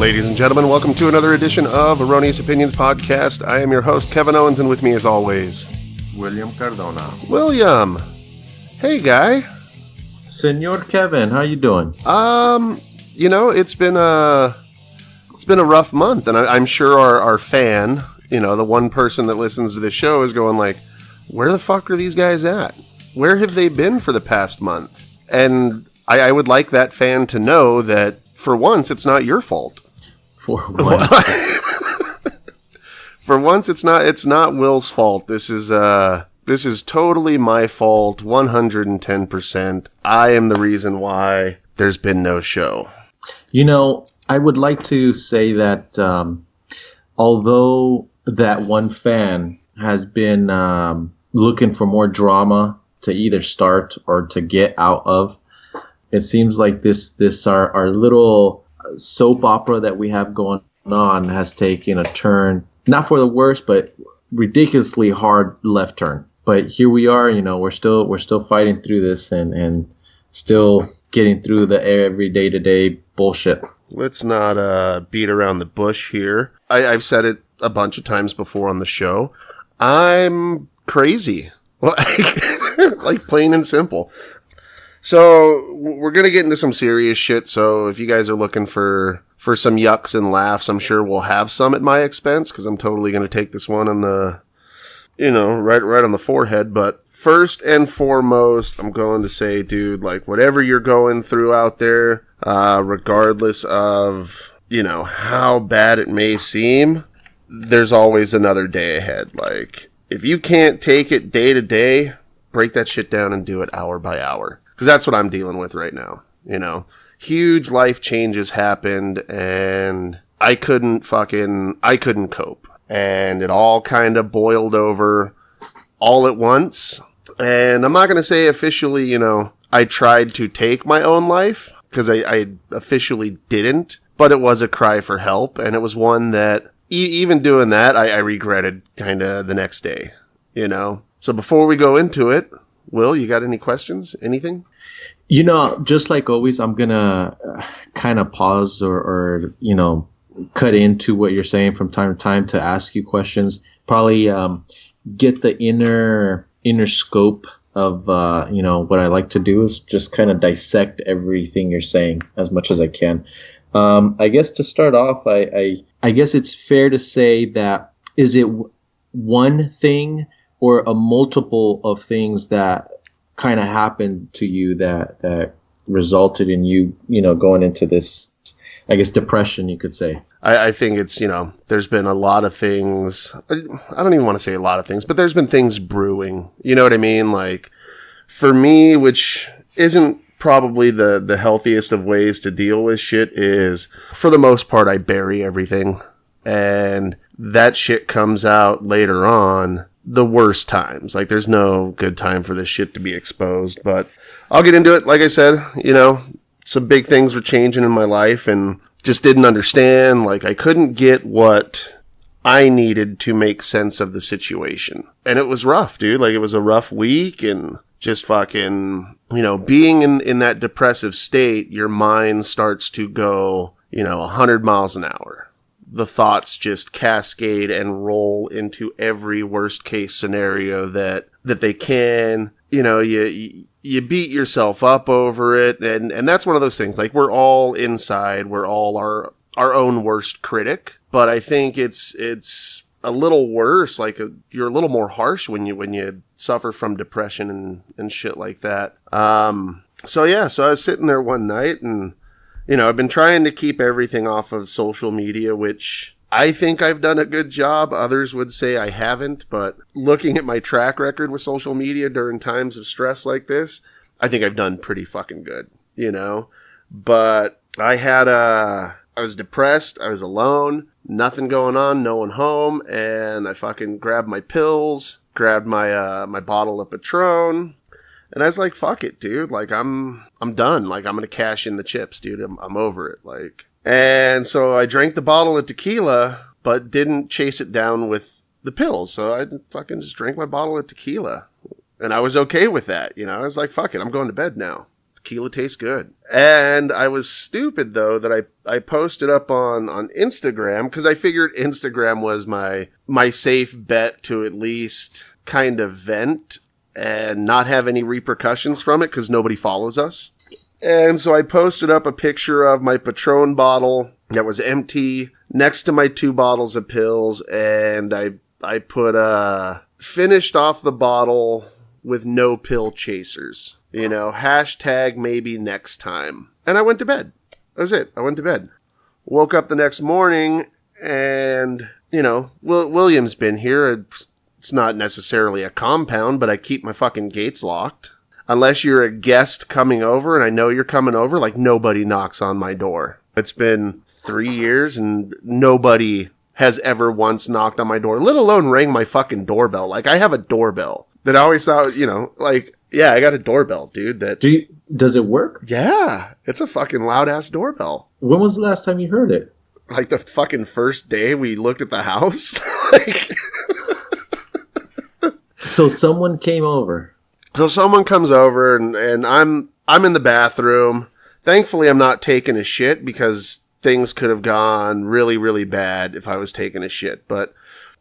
Ladies and gentlemen, welcome to another edition of Erroneous Opinions Podcast. I am your host, Kevin Owens, and with me as always, William Cardona. William. Hey, guy. Senor Kevin, how you doing? It's been a rough month, and I'm sure our fan, the one person that listens to this show is going like, where the fuck are these guys at? Where have they been for the past month? And I would like that fan to know that for once, it's not your fault. For once. For once, it's not Will's fault. This is totally my fault, 110%. I am the reason why there's been no show. I would like to say that although that one fan has been looking for more drama to either start or to get out of, it seems like this our little soap opera that we have going on has taken a turn, not for the worse, but ridiculously hard left turn. But here we are, we're still fighting through this and still getting through the every day-to-day bullshit. Let's not beat around the bush here. I've said it a bunch of times before on the show. I'm crazy. Like plain and simple. So we're going to get into some serious shit. So if you guys are looking for some yucks and laughs, I'm sure we'll have some at my expense, because I'm totally going to take this one on the, right on the forehead. But first and foremost, I'm going to say, dude, like whatever you're going through out there, regardless of, how bad it may seem, there's always another day ahead. Like if you can't take it day to day, break that shit down and do it hour by hour. Because that's what I'm dealing with right now. Huge life changes happened, and I couldn't cope. And it all kind of boiled over all at once. And I'm not going to say officially, I tried to take my own life, because I officially didn't. But it was a cry for help, and it was one that, even doing that, I regretted kind of the next day, So before we go into it, Will, you got any questions? Anything? Just like always, I'm going to kind of pause or cut into what you're saying from time to time to ask you questions. Probably get the inner scope of, what I like to do is just kind of dissect everything you're saying as much as I can. I guess to start off, I guess it's fair to say that, is it one thing or a multiple of things that kind of happened to you that resulted in you, going into this, I guess, depression, you could say? I think it's, there's been a lot of things. I don't even want to say a lot of things, but there's been things brewing. You know what I mean? Like, for me, which isn't probably the healthiest of ways to deal with shit, is, for the most part, I bury everything. And that shit comes out later on the worst times. Like, there's no good time for this shit to be exposed, but I'll get into it. Like I said, some big things were changing in my life and just didn't understand. Like, I couldn't get what I needed to make sense of the situation. And it was rough, dude. Like, it was a rough week, and just fucking, being in that depressive state, your mind starts to go, 100 miles an hour. The thoughts just cascade and roll into every worst case scenario that they can. You beat yourself up over it, and that's one of those things. Like, we're all inside, we're all our own worst critic. But I think it's a little worse. Like, you're a little more harsh when you suffer from depression and shit like that. So I was sitting there one night, and I've been trying to keep everything off of social media, which I think I've done a good job. Others would say I haven't, but looking at my track record with social media during times of stress like this, I think I've done pretty fucking good, But I was depressed, I was alone, nothing going on, no one home, and I fucking grabbed my pills, grabbed my bottle of Patron. And I was like, fuck it, dude. Like, I'm done. Like, I'm going to cash in the chips, dude. I'm over it. Like, and so I drank the bottle of tequila, but didn't chase it down with the pills. So I fucking just drank my bottle of tequila. And I was okay with that. I was like, fuck it. I'm going to bed now. Tequila tastes good. And I was stupid, though, that I posted up on Instagram because I figured Instagram was my safe bet to at least kind of vent and not have any repercussions from it because nobody follows us. And so I posted up a picture of my Patron bottle that was empty next to my 2 bottles of pills, and I put finished off the bottle with no pill chasers. You know, hashtag maybe next time. And I went to bed. That's it. I went to bed. Woke up the next morning and, you know, William's been here. It's not necessarily a compound, but I keep my fucking gates locked. Unless you're a guest coming over and I know you're coming over, like nobody knocks on my door. It's been 3 years and nobody has ever once knocked on my door, let alone rang my fucking doorbell. Like I have a doorbell that I always thought, you know, like, yeah, I got a doorbell, dude. Does it work? Yeah, it's a fucking loud ass doorbell. When was the last time you heard it? Like the fucking first day we looked at the house. Like, so someone came over. So someone comes over and I'm in the bathroom. Thankfully, I'm not taking a shit because things could have gone really, really bad if I was taking a shit. But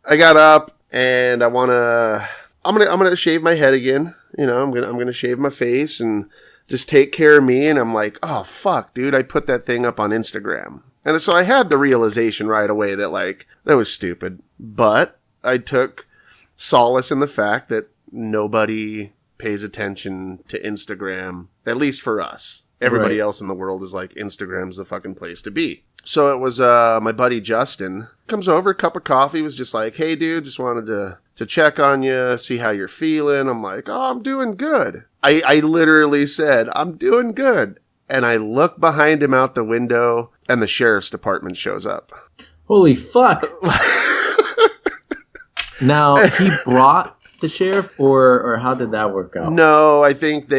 I got up and I'm gonna shave my head again. You know, I'm gonna shave my face and just take care of me. And I'm like, oh fuck, dude, I put that thing up on Instagram. And so I had the realization right away that like that was stupid. But I took solace in the fact that nobody pays attention to Instagram, at least for us. Everybody else in the world is like, Instagram's the fucking place to be. So it was my buddy Justin comes over, cup of coffee, was just like, hey dude, just wanted to check on you, see how you're feeling. I'm like, oh, I'm doing good. I literally said, I'm doing good. And I look behind him out the window and the sheriff's department shows up. Holy fuck. Now, he brought the sheriff or how did that work out? No, I think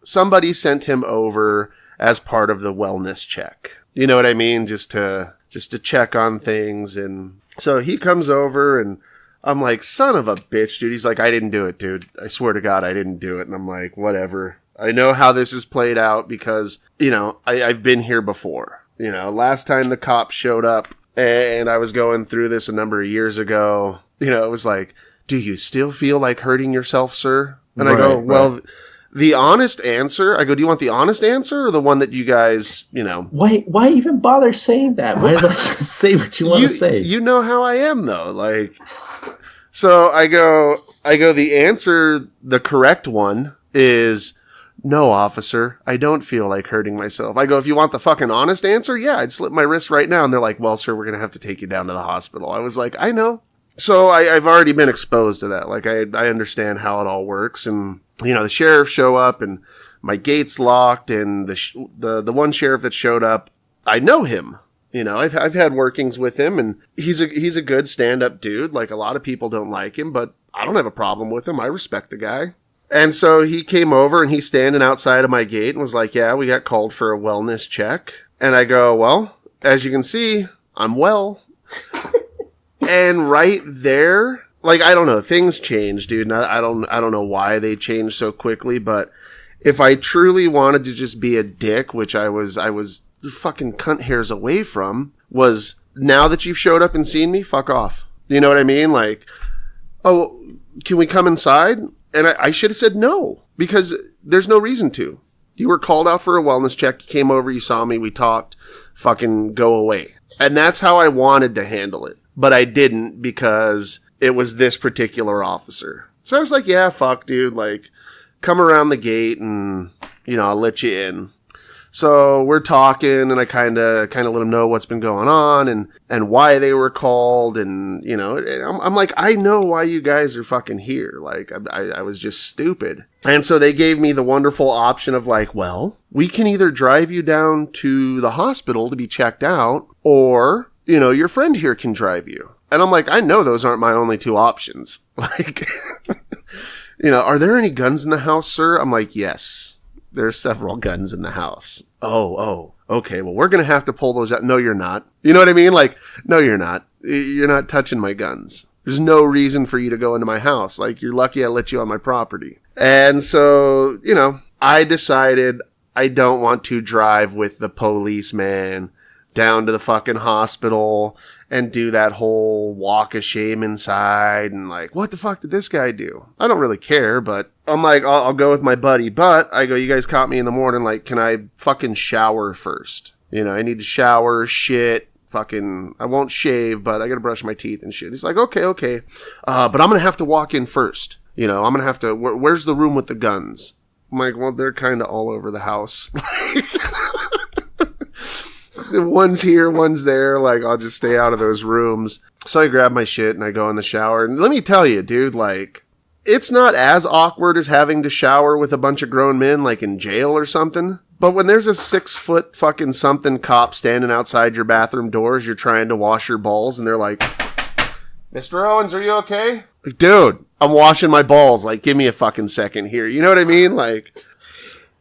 somebody sent him over as part of the wellness check. You know what I mean? Just to check on things. And so he comes over and I'm like, son of a bitch, dude. He's like, I didn't do it, dude. I swear to God, I didn't do it. And I'm like, whatever. I know how this is played out because, you know, I've been here before. You know, last time the cops showed up and I was going through this a number of years ago, you know, it was like, do you still feel like hurting yourself, sir? And I go, well, the honest answer, I go, do you want the honest answer or the one that you guys, you know? Why even bother saying that? Why not just say what you want to say? You know how I am though. Like, so I go, the answer, the correct one is, no, officer, I don't feel like hurting myself. I go, if you want the fucking honest answer, yeah, I'd slit my wrist right now. And they're like, well, sir, we're going to have to take you down to the hospital. I was like, I know. So I've already been exposed to that. Like, I understand how it all works. And, you know, the sheriff show up and my gate's locked. And the one sheriff that showed up, I know him. You know, I've had workings with him and he's a good stand-up dude. Like, a lot of people don't like him, but I don't have a problem with him. I respect the guy. And so he came over and he's standing outside of my gate and was like, yeah, we got called for a wellness check. And I go, well, as you can see, I'm well. And right there, like, I don't know, things change, dude. And I don't know why they changed so quickly, but if I truly wanted to just be a dick, which I was fucking cunt hairs away from, was now that you've showed up and seen me, fuck off. You know what I mean? Like, oh, can we come inside? And I should have said no, because there's no reason to. You were called out for a wellness check. You came over, you saw me, we talked, fucking go away. And that's how I wanted to handle it. But I didn't because it was this particular officer. So I was like, yeah, fuck, dude. Like, come around the gate and, you know, I'll let you in. So we're talking and I kind of let him know what's been going on and why they were called. And, you know, I'm like, I know why you guys are fucking here. Like, I was just stupid. And so they gave me the wonderful option of like, well, we can either drive you down to the hospital to be checked out or, you know, your friend here can drive you. And I'm like, I know those aren't my only two options. Like, you know, are there any guns in the house, sir? I'm like, yes. There's several guns in the house. Oh, okay. Well, we're going to have to pull those out. No, you're not. You know what I mean? Like, no, you're not. You're not touching my guns. There's no reason for you to go into my house. Like, you're lucky I let you on my property. And so, you know, I decided I don't want to drive with the policeman down to the fucking hospital and do that whole walk of shame inside and like, what the fuck did this guy do? I don't really care, but I'm like, I'll go with my buddy. But I go, you guys caught me in the morning. Like, can I fucking shower first? You know, I need to shower, shit, fucking, I won't shave, but I gotta brush my teeth and shit. He's like, okay. But I'm gonna have to walk in first. You know, I'm gonna have to, where's the room with the guns? I'm like, well, they're kind of all over the house. One's here, one's there. Like, I'll just stay out of those rooms. So I grab my shit and I go in the shower. And let me tell you, dude, like, it's not as awkward as having to shower with a bunch of grown men, like in jail or something. But when there's a 6-foot fucking something cop standing outside your bathroom doors, you're trying to wash your balls, and they're like, Mr. Owens, are you okay? Like, dude, I'm washing my balls. Like, give me a fucking second here. You know what I mean? Like,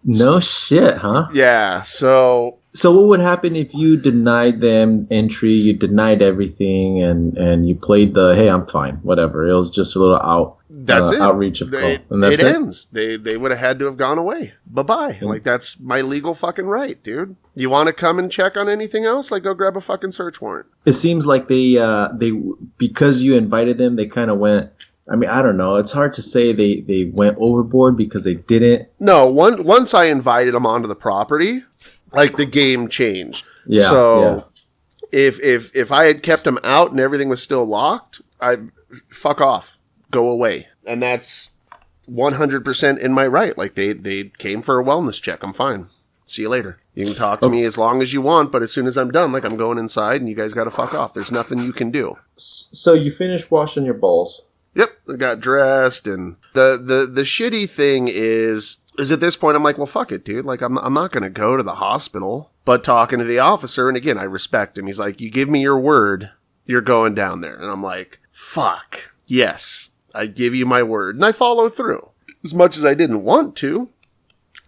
no shit, huh? Yeah, So what would happen if you denied them entry, you denied everything, and you played the, hey, I'm fine, whatever. It was just a little outreach of call. And that's it. Ends. They would have had to have gone away. Bye-bye. Mm-hmm. Like, that's my legal fucking right, dude. You want to come and check on anything else? Like, go grab a fucking search warrant. It seems like they because you invited them, they kind of went, I mean, I don't know. It's hard to say they went overboard because they didn't. No, once I invited them onto the property, like, the game changed. Yeah. So if I had kept them out and everything was still locked, fuck off, go away. And that's 100% in my right. Like, they came for a wellness check. I'm fine. See you later. You can talk to me as long as you want, but as soon as I'm done, like, I'm going inside and you guys got to fuck off. There's nothing you can do. So you finished washing your balls. Yep. I got dressed, and the shitty thing is at this point, I'm like, well, fuck it, dude. Like, I'm not going to go to the hospital. But talking to the officer, and again, I respect him. He's like, you give me your word, you're going down there. And I'm like, fuck. Yes, I give you my word. And I follow through. As much as I didn't want to.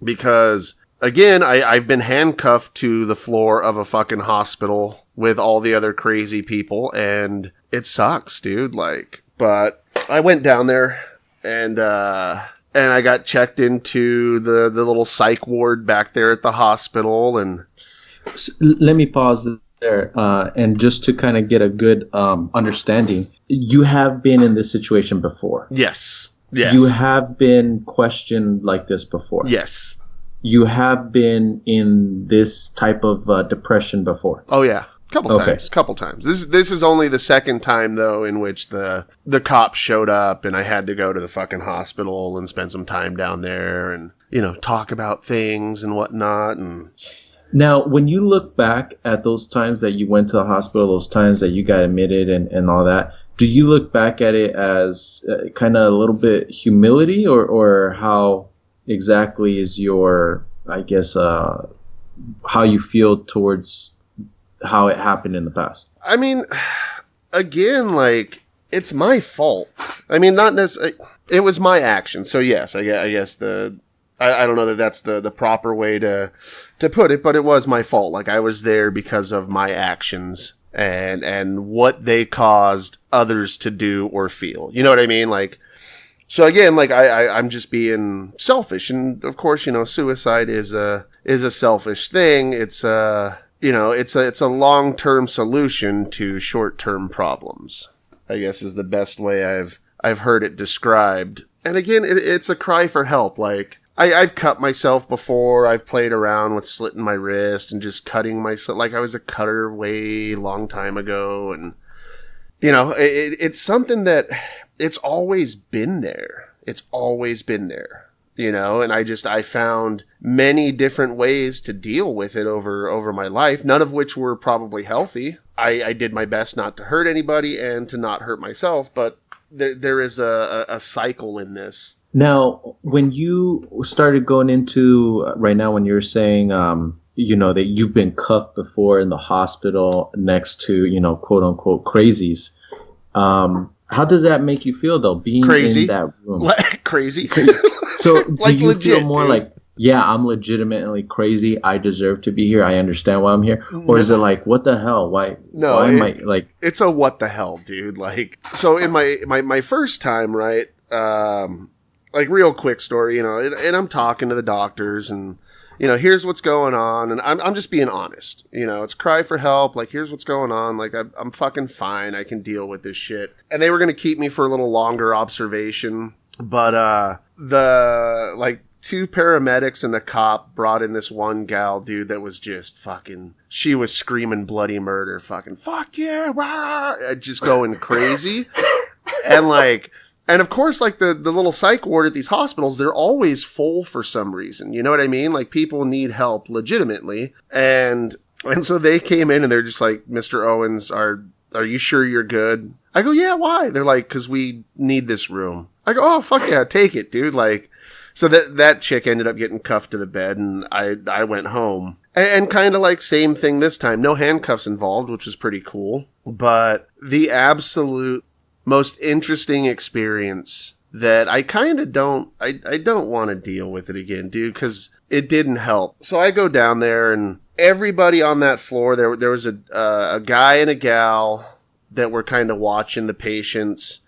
Because, again, I've been handcuffed to the floor of a fucking hospital with all the other crazy people. And it sucks, dude. Like, but I went down there, and I got checked into the little psych ward back there at the hospital. And let me pause there. And just to kind of get a good understanding, you have been in this situation before. Yes. You have been questioned like this before. Yes. You have been in this type of depression before. Oh, yeah. Couple times. This is only the second time, though, in which the cops showed up and I had to go to the fucking hospital and spend some time down there and, you know, talk about things and whatnot. And now, when you look back at those times that you went to the hospital, those times that you got admitted and all that, do you look back at it as kind of a little bit humility, or how exactly is your, I guess, how you feel towards how it happened in the past? I mean, again, like, it's my fault. I mean, not necessarily, it was my action. So yes, I guess I don't know that that's the proper way to put it, but it was my fault. Like, I was there because of my actions and what they caused others to do or feel. You know what I mean? Like, so again, like, I'm just being selfish. And of course, you know, suicide is a selfish thing. It's you know, it's a long-term solution to short-term problems, I guess, is the best way I've heard it described. And again, it's a cry for help. Like, I've cut myself before. I've played around with slitting my wrist and just cutting myself. Like, I was a cutter way long time ago. And, you know, it's something that it's always been there. It's always been there. You know, and I found many different ways to deal with it over my life, none of which were probably healthy. I did my best not to hurt anybody and to not hurt myself, but there is a cycle in this. Now, when you started going into right now, when you're saying, you know, that you've been cuffed before in the hospital next to, you know, quote unquote crazies, how does that make you feel, though, being crazy in that room? Crazy. So do like you legit, feel more dude. like, yeah, I'm legitimately crazy, I deserve to be here, I understand why I'm here? Or is it like, what the hell? Why am I, like... It's a what the hell, dude. Like, so in my first time, right, like real quick story, you know, and I'm talking to the doctors and, you know, here's what's going on. And I'm just being honest, you know, it's cry for help. Like, here's what's going on. Like, I'm fucking fine. I can deal with this shit. And they were going to keep me for a little longer observation. But, the, like, 2 paramedics and the cop brought in this one gal, dude, that was just fucking, she was screaming bloody murder, fucking, fuck yeah, rah, just going crazy. And like, and of course, like the little psych ward at these hospitals, they're always full for some reason. You know what I mean? Like, people need help legitimately. And so they came in and they're just like, Mr. Owens, are you sure you're good? I go, yeah, why? They're like, 'cause we need this room. I go, oh, fuck yeah, take it, dude. Like, so that chick ended up getting cuffed to the bed, and I went home. And kind of like same thing this time. No handcuffs involved, which is pretty cool. But the absolute most interesting experience that I kind of don't want to deal with it again, dude, because it didn't help. So I go down there, and everybody on that floor, there was a guy and a gal that were kind of watching the patients.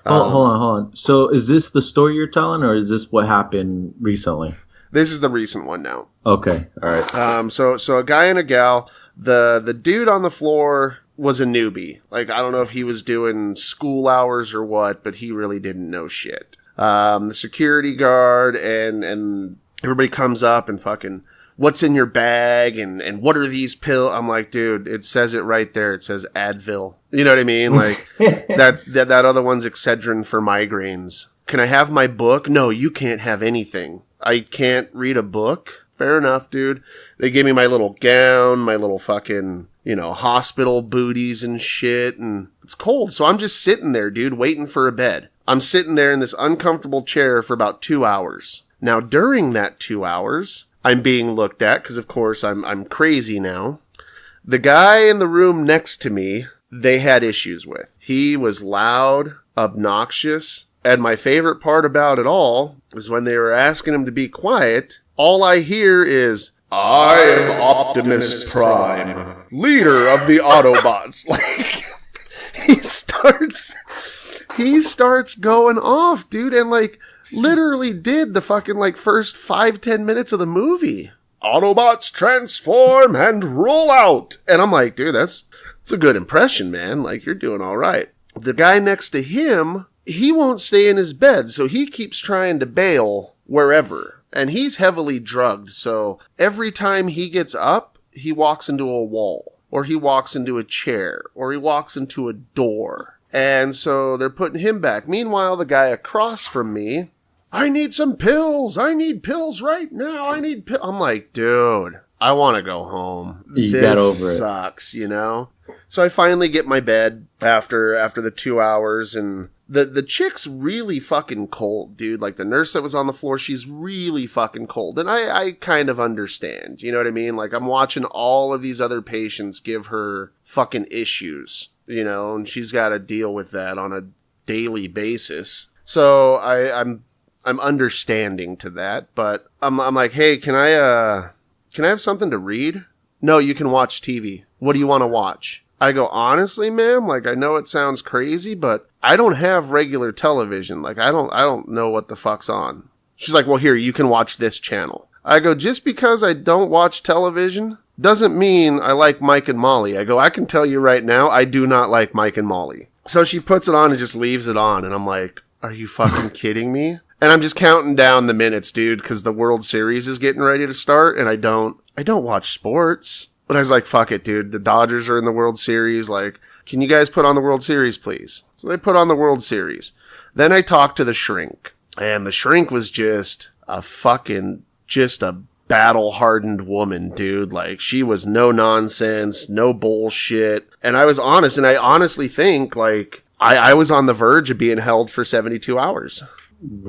Hold on. So is this the story you're telling, or is this what happened recently? This is the recent one now. Okay, all right. So a guy and a gal. The dude on the floor was a newbie. Like, I don't know if he was doing school hours or what, but he really didn't know shit. The security guard and everybody comes up and fucking, what's in your bag and what are these pills? I'm like, dude, it says it right there. It says Advil. You know what I mean? Like that other one's Excedrin for migraines. Can I have my book? No, you can't have anything. I can't read a book. Fair enough, dude. They gave me my little gown, my little fucking, you know, hospital booties and shit. And it's cold. So I'm just sitting there, dude, waiting for a bed. I'm sitting there in this uncomfortable chair for about 2 hours. Now, during that 2 hours, I'm being looked at because, of course, I'm crazy now. The guy in the room next to me, they had issues with. He was loud, obnoxious, and my favorite part about it all is when they were asking him to be quiet, all I hear is, I am Optimus Prime, leader of the Autobots. Like, he starts going off, dude, and like, literally did the fucking like first 5-10 minutes of the movie. Autobots transform and roll out. And I'm like, dude, that's a good impression, man. Like, you're doing all right. The guy next to him, he won't stay in his bed, so he keeps trying to bail wherever. And he's heavily drugged, so every time he gets up, he walks into a wall, or he walks into a chair, or he walks into a door. And so they're putting him back. Meanwhile, the guy across from me, I need some pills. I need pills right now. I need pills. I'm like, dude, I want to go home. You got over it. This sucks, you know? So I finally get my bed after the 2 hours, and the chick's really fucking cold, dude. Like, the nurse that was on the floor, she's really fucking cold. And I kind of understand, you know what I mean? Like, I'm watching all of these other patients give her fucking issues, you know, and she's got to deal with that on a daily basis. So I'm understanding to that, but I'm like, hey, can I have something to read? No, you can watch TV. What do you want to watch? I go, honestly, ma'am, like, I know it sounds crazy, but I don't have regular television. Like, I don't know what the fuck's on. She's like, well, here, you can watch this channel. I go, just because I don't watch television doesn't mean I like Mike and Molly. I go, I can tell you right now, I do not like Mike and Molly. So she puts it on and just leaves it on. And I'm like, are you fucking kidding me? And I'm just counting down the minutes, dude, because the World Series is getting ready to start, and I don't watch sports. But I was like, fuck it, dude. The Dodgers are in the World Series. Like, can you guys put on the World Series, please? So they put on the World Series. Then I talked to the shrink, and the shrink was just a battle-hardened woman, dude. Like, she was no nonsense, no bullshit. And I was honest, and I honestly think, like, I was on the verge of being held for 72 hours.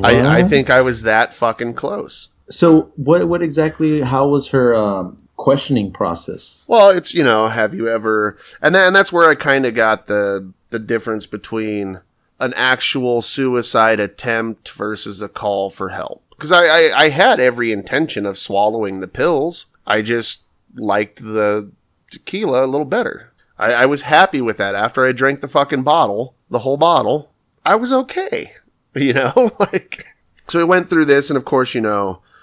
I think I was that fucking close. So what exactly, how was her questioning process? Well, it's, you know, have you ever, and that's where I kind of got the difference between an actual suicide attempt versus a call for help. Because I had every intention of swallowing the pills. I just liked the tequila a little better. I was happy with that. After I drank the fucking bottle, the whole bottle, I was okay. You know, like, So we went through this, and of course,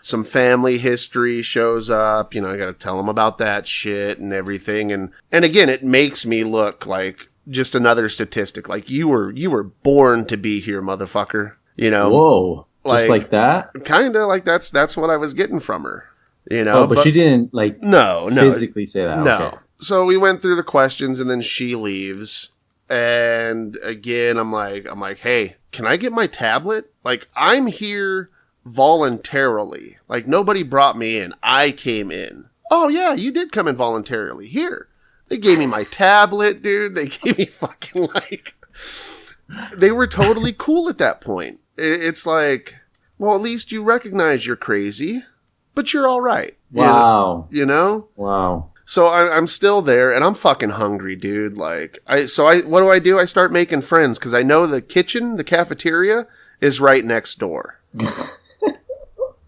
some family history shows up. I got to tell them about that shit and everything. And again, it makes me look like just another statistic. Like, you were born to be here, motherfucker. Whoa. Just like that? Kind of like that's what I was getting from her. But she didn't no physically say that. No. Okay. So we went through the questions, and then she leaves. And again, I'm like, hey, can I get my tablet? Like, I'm here voluntarily. Like, nobody brought me in. I came in. Oh yeah, you did come in voluntarily. Here. They gave me my tablet, dude. They gave me fucking they were totally cool at that point. It's like, well, at least you recognize you're crazy, but you're all right. Wow. Wow. So I'm still there, and I'm fucking hungry, dude. Like, what do? I start making friends, because I know the kitchen, the cafeteria, is right next door.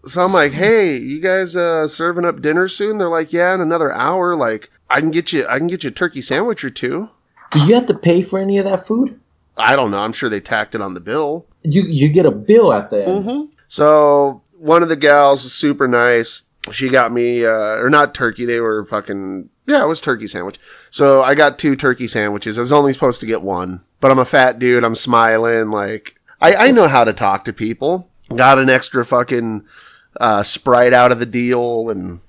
So I'm like, hey, you guys serving up dinner soon? They're like, yeah, in another hour. Like, I can get you a turkey sandwich or two. Do you have to pay for any of that food? I don't know. I'm sure they tacked it on the bill. You get a bill at the end. Mm-hmm. So one of the gals was super nice. She got me, or not turkey. They were fucking, it was turkey sandwich. So I got 2 turkey sandwiches. I was only supposed to get 1, but I'm a fat dude. I'm smiling. Like, I know how to talk to people. Got an extra fucking Sprite out of the deal, and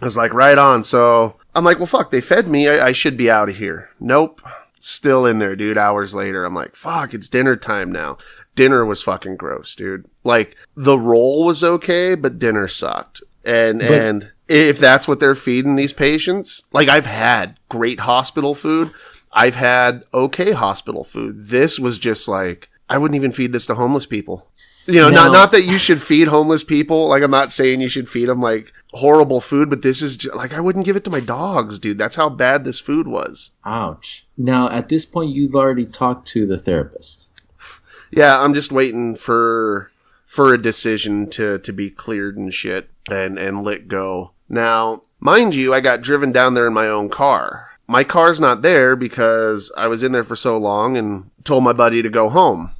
I was like, right on. So I'm like, well, fuck, they fed me. I should be out of here. Nope. Still in there, dude. Hours later, I'm like, fuck, it's dinner time now. Dinner was fucking gross, dude. Like, the roll was okay, but dinner sucked. And if that's what they're feeding these patients, like, I've had great hospital food. I've had okay hospital food. This was just like, I wouldn't even feed this to homeless people. Not that you should feed homeless people. Like, I'm not saying you should feed them like horrible food, but this is just, like, I wouldn't give it to my dogs, dude. That's how bad this food was. Ouch. Now, at this point, you've already talked to the therapist. Yeah, I'm just waiting for a decision to be cleared and shit and let go. Now, mind you, I got driven down there in my own car. My car's not there because I was in there for so long and told my buddy to go home.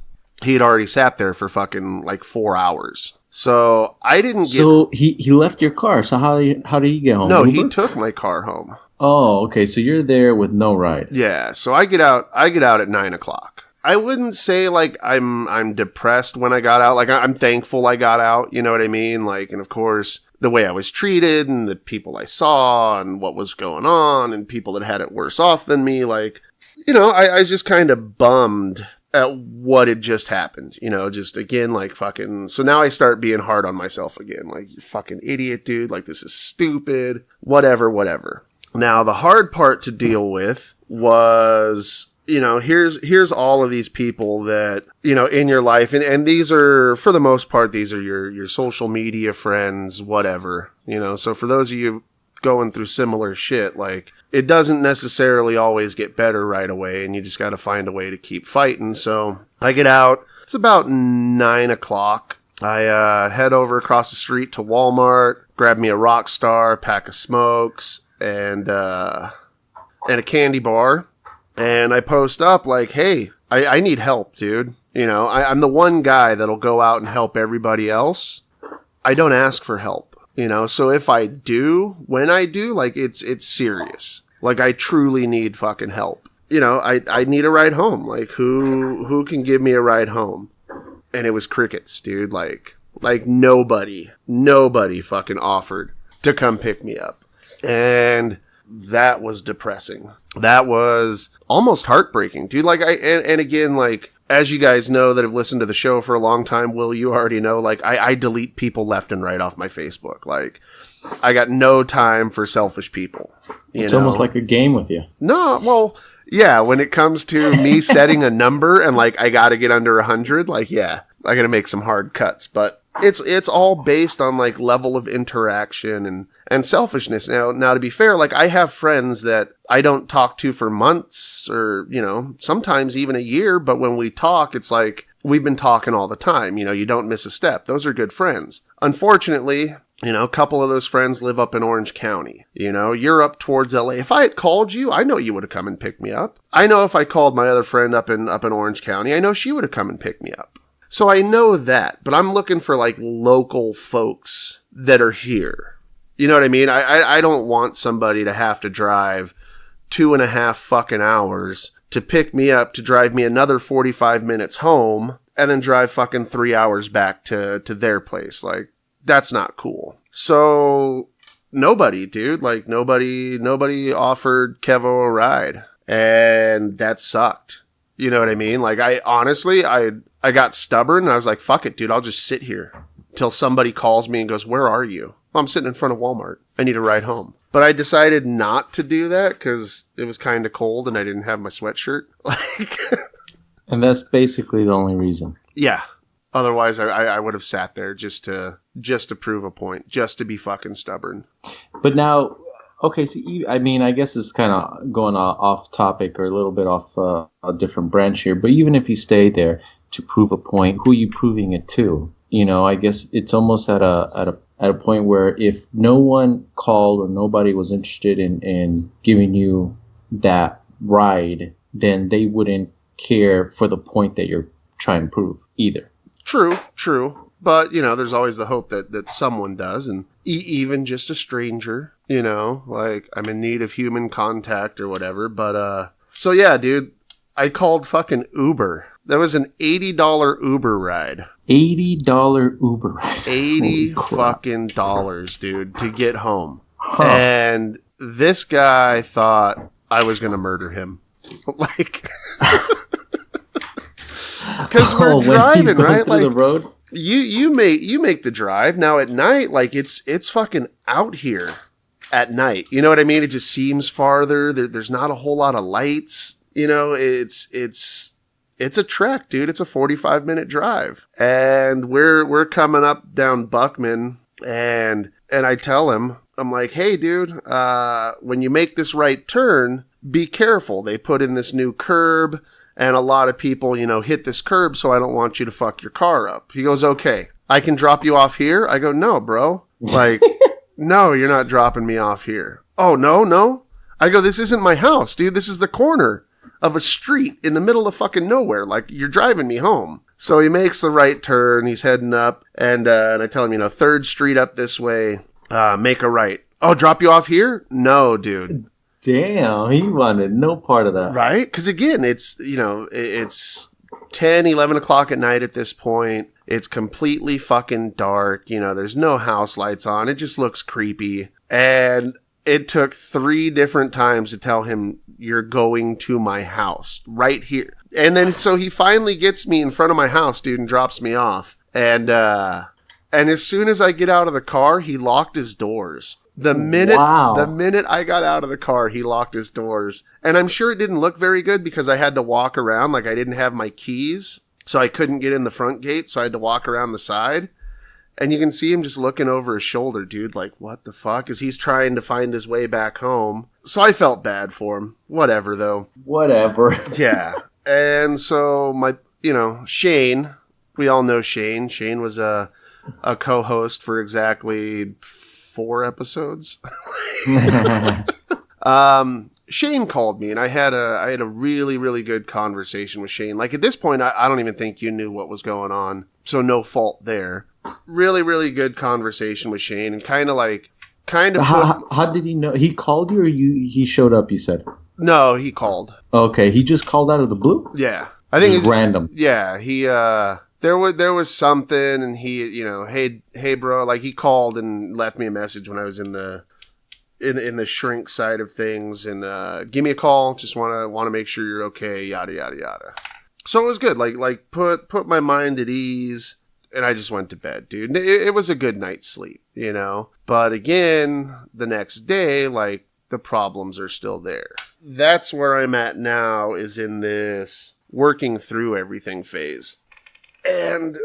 He had already sat there for fucking 4 hours. So I didn't get... So he left your car. So how did he get home? No, Uber? He took my car home. Oh, okay. So you're there with no ride. Yeah. So I get out at 9:00. I wouldn't say I'm depressed when I got out. Like, I'm thankful I got out. You know what I mean? Like, and of course, the way I was treated and the people I saw and what was going on and people that had it worse off than me. Like, I was just kind of bummed at what had just happened, just again, like, fucking, so now I start being hard on myself again, like, you fucking idiot, dude, like, this is stupid, whatever. Now, the hard part to deal with was, here's all of these people that, in your life, and these are, for the most part, these are your social media friends, whatever, so for those of you going through similar shit, like, it doesn't necessarily always get better right away, and you just got to find a way to keep fighting. So I get out. It's about 9:00. I head over across the street to Walmart, grab me a Rockstar, pack of smokes, and a candy bar. And I post up like, hey, I need help, dude. I'm the one guy that'll go out and help everybody else. I don't ask for help. So if I do, when I do, like, it's serious. Like, I truly need fucking help. I need a ride home. Like, who can give me a ride home? And it was crickets, dude. Like nobody fucking offered to come pick me up. And that was depressing. That was almost heartbreaking, dude. Like, and again, like, as you guys know that have listened to the show for a long time, Will, you already know, like, I delete people left and right off my Facebook. Like, I got no time for selfish people. It's almost like a game with you. No, well, yeah, when it comes to me setting a number and, like, I got to get under 100, like, yeah, I got to make some hard cuts. But it's all based on, like, level of interaction and selfishness. Now, to be fair, like, I have friends that I don't talk to for months or, sometimes even a year. But when we talk, it's like we've been talking all the time. You don't miss a step. Those are good friends. Unfortunately, a couple of those friends live up in Orange County. You're up towards LA. If I had called you, I know you would have come and picked me up. I know if I called my other friend up in Orange County, I know she would have come and picked me up. So I know that, but I'm looking for like local folks that are here. You know what I mean? I don't want somebody to have to drive 2.5 fucking hours to pick me up, to drive me another 45 minutes home, and then drive fucking 3 hours back to their place. Like, that's not cool. So nobody, dude, like nobody offered Kevo a ride, and that sucked. You know what I mean? Like, I honestly got stubborn, and I was like, fuck it, dude, I'll just sit here till somebody calls me and goes, where are you? Well, I'm sitting in front of Walmart. I need a ride home. But I decided not to do that because it was kind of cold and I didn't have my sweatshirt. And that's basically the only reason. Yeah. Otherwise, I would have sat there just to prove a point, just to be fucking stubborn. But now, okay, so I mean, I guess it's kind of going off topic or a little bit off a different branch here. But even if you stay there to prove a point, who are you proving it to? You know, I guess it's almost at a point where if no one called or nobody was interested in giving you that ride, then they wouldn't care for the point that you're trying to prove either. True. But, you know, there's always the hope that someone does, and even just a stranger, you know, like I'm in need of human contact or whatever. But, so yeah, dude, I called fucking Uber. That was an $80 Uber ride. $80 Uber ride. 80 fucking dollars, dude, to get home. Huh. And this guy thought I was going to murder him. Like, because we're driving, right? Like, the road. You make the drive. Now at night, like it's fucking out here at night. You know what I mean? It just seems farther. There's not a whole lot of lights. You know, it's a trek, dude. It's a 45-minute drive. And we're coming up down Buckman, and I tell him, I'm like, hey, dude, when you make this right turn, be careful. They put in this new curb, and a lot of people, you know, hit this curb, so I don't want you to fuck your car up. He goes, okay, I can drop you off here? I go, no, bro. Like, no, you're not dropping me off here. Oh, no? I go, this isn't my house, dude. This is the corner of a street in the middle of fucking nowhere. Like, you're driving me home. So he makes the right turn. He's heading up, and I tell him, you know, 3rd Street up this way, make a right. Oh, drop you off here? No, dude. Damn, he wanted no part of that. Right? Because again, it's, you know, it's 10, 11 o'clock at night at this point. It's completely fucking dark. You know, there's no house lights on. It just looks creepy. And it took 3 different times to tell him, you're going to my house right here. And then so he finally gets me in front of my house, dude, and drops me off. And as soon as I get out of the car, he locked his doors. The minute I got out of the car, he locked his doors. And I'm sure it didn't look very good because I had to walk around. Like, I didn't have my keys, so I couldn't get in the front gate, so I had to walk around the side. And you can see him just looking over his shoulder, dude, like, what the fuck? As he's trying to find his way back home. So I felt bad for him. Whatever, though. Whatever. Yeah. And so Shane, we all know Shane. Shane was a co-host for exactly 4 episodes. Shane called me, and I had a really, really good conversation with Shane. Like, at this point, I don't even think you knew what was going on, so no fault there. Really, really good conversation with Shane, and kind of. How did he know? He called you, or he showed up? You said. No, he called. Okay, he just called out of the blue. Yeah, I think it's random. Yeah, he there was something, and he, you know, hey bro, like, he called and left me a message when I was in the shrink side of things, and give me a call, just want to make sure you're okay, yada yada yada. So it was good, like put my mind at ease, and I just went to bed, dude. It was a good night's sleep, you know. But again, the next day, like, the problems are still there. That's where I'm at now, is in this working through everything phase. And,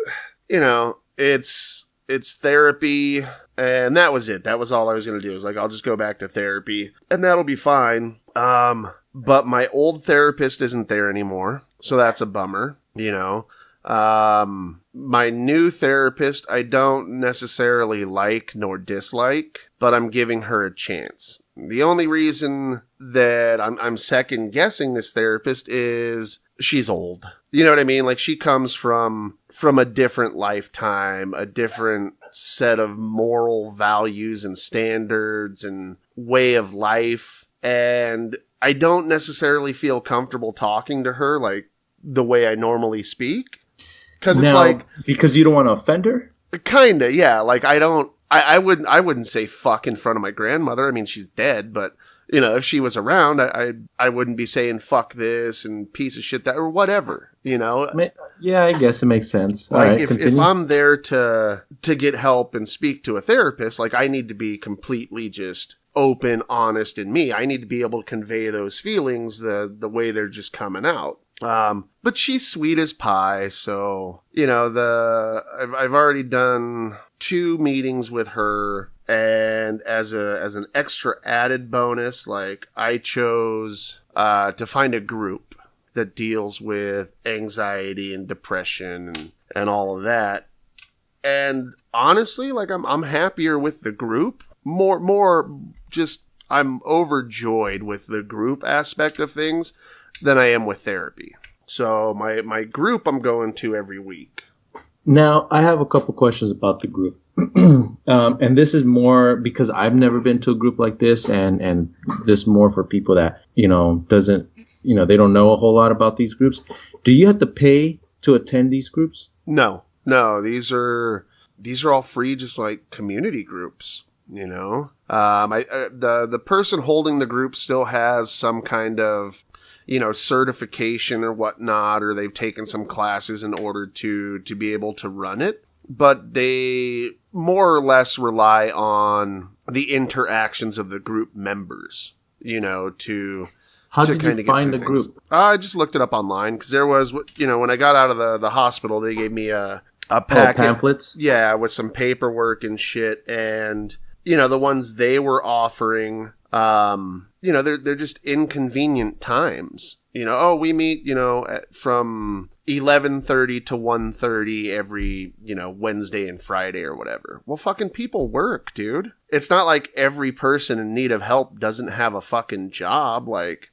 you know, it's therapy, and that was it. That was all I was going to do. Is like, I'll just go back to therapy, and that'll be fine. But my old therapist isn't there anymore, so that's a bummer, you know. My new therapist, I don't necessarily like nor dislike, but I'm giving her a chance. The only reason that I'm second guessing this therapist is she's old. You know what I mean? Like, she comes from a different lifetime, a different set of moral values and standards and way of life. And I don't necessarily feel comfortable talking to her like the way I normally speak. Because it's like, because you don't want to offend her? Kinda, yeah. Like, I wouldn't say fuck in front of my grandmother. I mean, she's dead, but you know, if she was around, I wouldn't be saying fuck this and piece of shit that or whatever, you know? Yeah, I guess it makes sense. Like, all right, if I'm there to get help and speak to a therapist, like, I need to be completely just open, honest, and me. I need to be able to convey those feelings the way they're just coming out. But she's sweet as pie, so, you know, I've already done 2 meetings with her, and as an extra added bonus, like, I chose to find a group that deals with anxiety and depression and all of that. And honestly, like, I'm happier with the group. More just I'm overjoyed with the group aspect of things than I am with therapy. So my group I'm going to every week. Now, I have a couple questions about the group. And this is more because I've never been to a group like this, and this more for people that, you know, they don't know a whole lot about these groups. Do you have to pay to attend these groups? No, these are all free, just like community groups, you know. The person holding the group still has some kind of, you know, certification or whatnot, or they've taken some classes in order to be able to run it. But they more or less rely on the interactions of the group members, you know, to... How did you find the group? I just looked it up online because there was, you know, when I got out of the hospital, they gave me a packet. Pamphlets? Yeah, with some paperwork and shit. And, you know, the ones they were offering, you know, they're just inconvenient times. You know, we meet, you know, from 11:30 to 1:30 every, you know, Wednesday and Friday or whatever. Well, fucking people work, dude. It's not like every person in need of help doesn't have a fucking job. Like,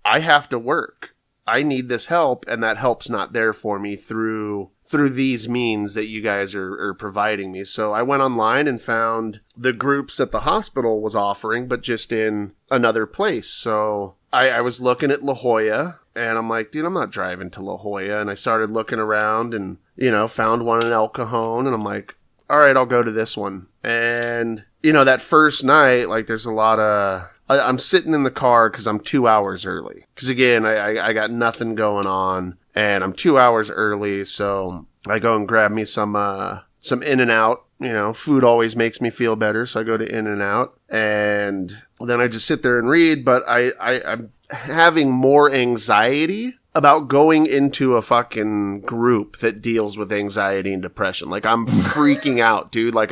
I have to work. I need this help, and that help's not there for me through these means that you guys are providing me. So I went online and found the groups that the hospital was offering, but just in another place. So I was looking at La Jolla, and I'm like, dude, I'm not driving to La Jolla. And I started looking around and, you know, found one in El Cajon, and I'm like, all right, I'll go to this one. And, you know, that first night, like, there's a lot of... I'm sitting in the car because I'm 2 hours early. Because, again, I got nothing going on, and I'm 2 hours early, so I go and grab me some In-N-Out. You know, food always makes me feel better, so I go to In-N-Out, and then I just sit there and read, but I'm having more anxiety about going into a fucking group that deals with anxiety and depression. Like, I'm freaking out, dude. Like,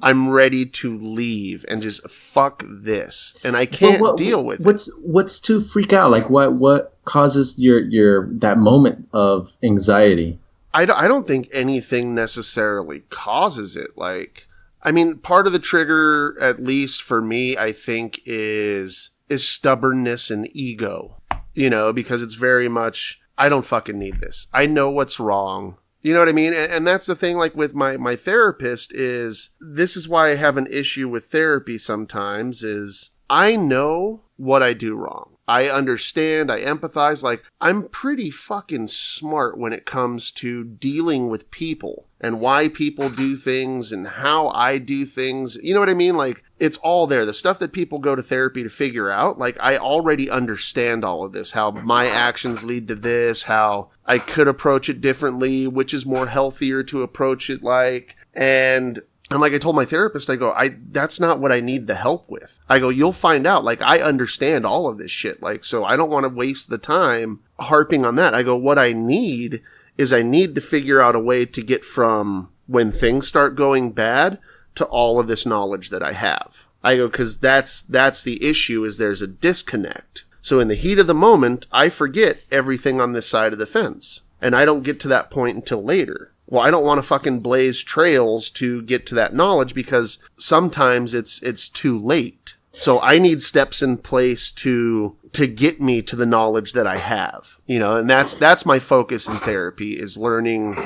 I'm ready to leave and just fuck this, and I can't deal with it. What's to freak out? Like, what causes your that moment of anxiety? I don't think anything necessarily causes it. Like, I mean, part of the trigger, at least for me, I think is stubbornness and ego. You know, because it's very much, I don't fucking need this. I know what's wrong. You know what I mean? And that's the thing, like, with my therapist is, this is why I have an issue with therapy sometimes, is I know what I do wrong. I understand, I empathize, like, I'm pretty fucking smart when it comes to dealing with people and why people do things and how I do things. You know what I mean? Like, it's all there. The stuff that people go to therapy to figure out, like, I already understand all of this, how my actions lead to this, how I could approach it differently, which is more healthier to approach it like. And like I told my therapist, I go, that's not what I need the help with. I go, you'll find out. Like, I understand all of this shit. Like, so I don't want to waste the time harping on that. I go, what I need is I need to figure out a way to get from when things start going bad to all of this knowledge that I have. I go, because that's the issue, is there's a disconnect. So in the heat of the moment, I forget everything on this side of the fence. And I don't get to that point until later. Well, I don't want to fucking blaze trails to get to that knowledge because sometimes it's too late. So I need steps in place to to get me to the knowledge that I have, and that's my focus in therapy, is learning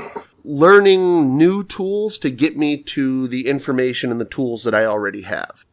new tools to get me to the information and the tools that I already have.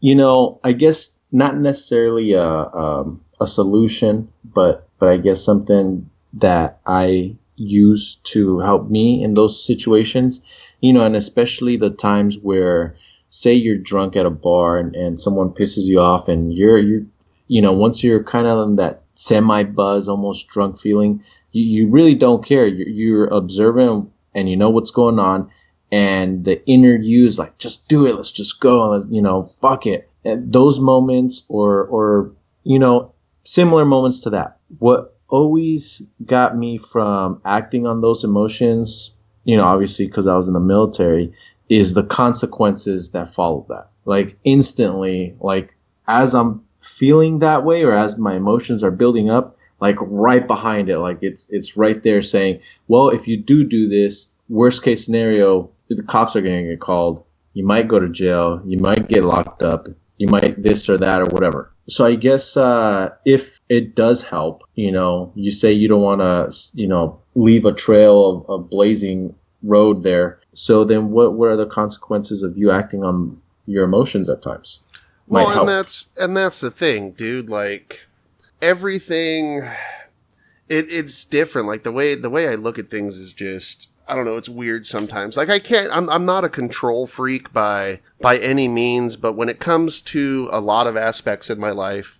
I guess not necessarily a solution, but I guess something that I use to help me in those situations, and especially the times where, say you're drunk at a bar and someone pisses you off, and you're once you're kind of in that semi-buzz, almost drunk feeling, you really don't care. You're observing and you know what's going on, and the inner you is like, just do it. Let's just go. Fuck it. And those moments, or similar moments to that. What always got me from acting on those emotions, obviously because I was in the military, is the consequences that follow that. Like instantly, like as I'm feeling that way, or as my emotions are building up, like right behind it, like it's right there saying, well, if you do this, worst case scenario, the cops are going to get called. You might go to jail. You might get locked up. You might this or that or whatever. So I guess if it does help, you say you don't want to, leave a trail of blazing road there. So then what are the consequences of you acting on your emotions at times? Well, and that's the thing, dude. Like everything, it's different. Like the way I look at things is just, I don't know, it's weird sometimes. Like I'm not a control freak by any means, but when it comes to a lot of aspects in my life,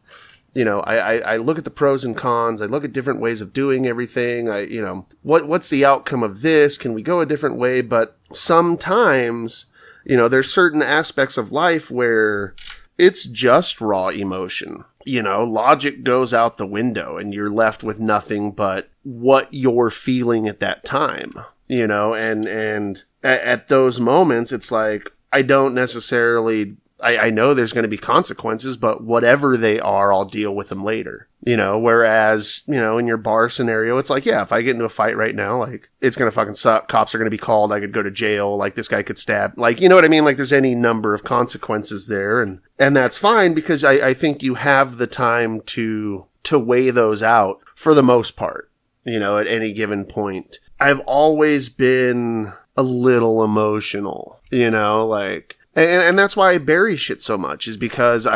I look at the pros and cons. I look at different ways of doing everything. What's the outcome of this? Can we go a different way? But sometimes, there's certain aspects of life where it's just raw emotion. Logic goes out the window and you're left with nothing but what you're feeling at that time. And at those moments, it's like, I don't necessarily, I know there's going to be consequences, but whatever they are, I'll deal with them later. Whereas, in your bar scenario, it's like, yeah, if I get into a fight right now, like, it's going to fucking suck. Cops are going to be called. I could go to jail. Like, this guy could stab. Like, you know what I mean? Like, there's any number of consequences there. And that's fine because I think you have the time to weigh those out for the most part, at any given point. I've always been a little emotional, like, and that's why I bury shit so much, is because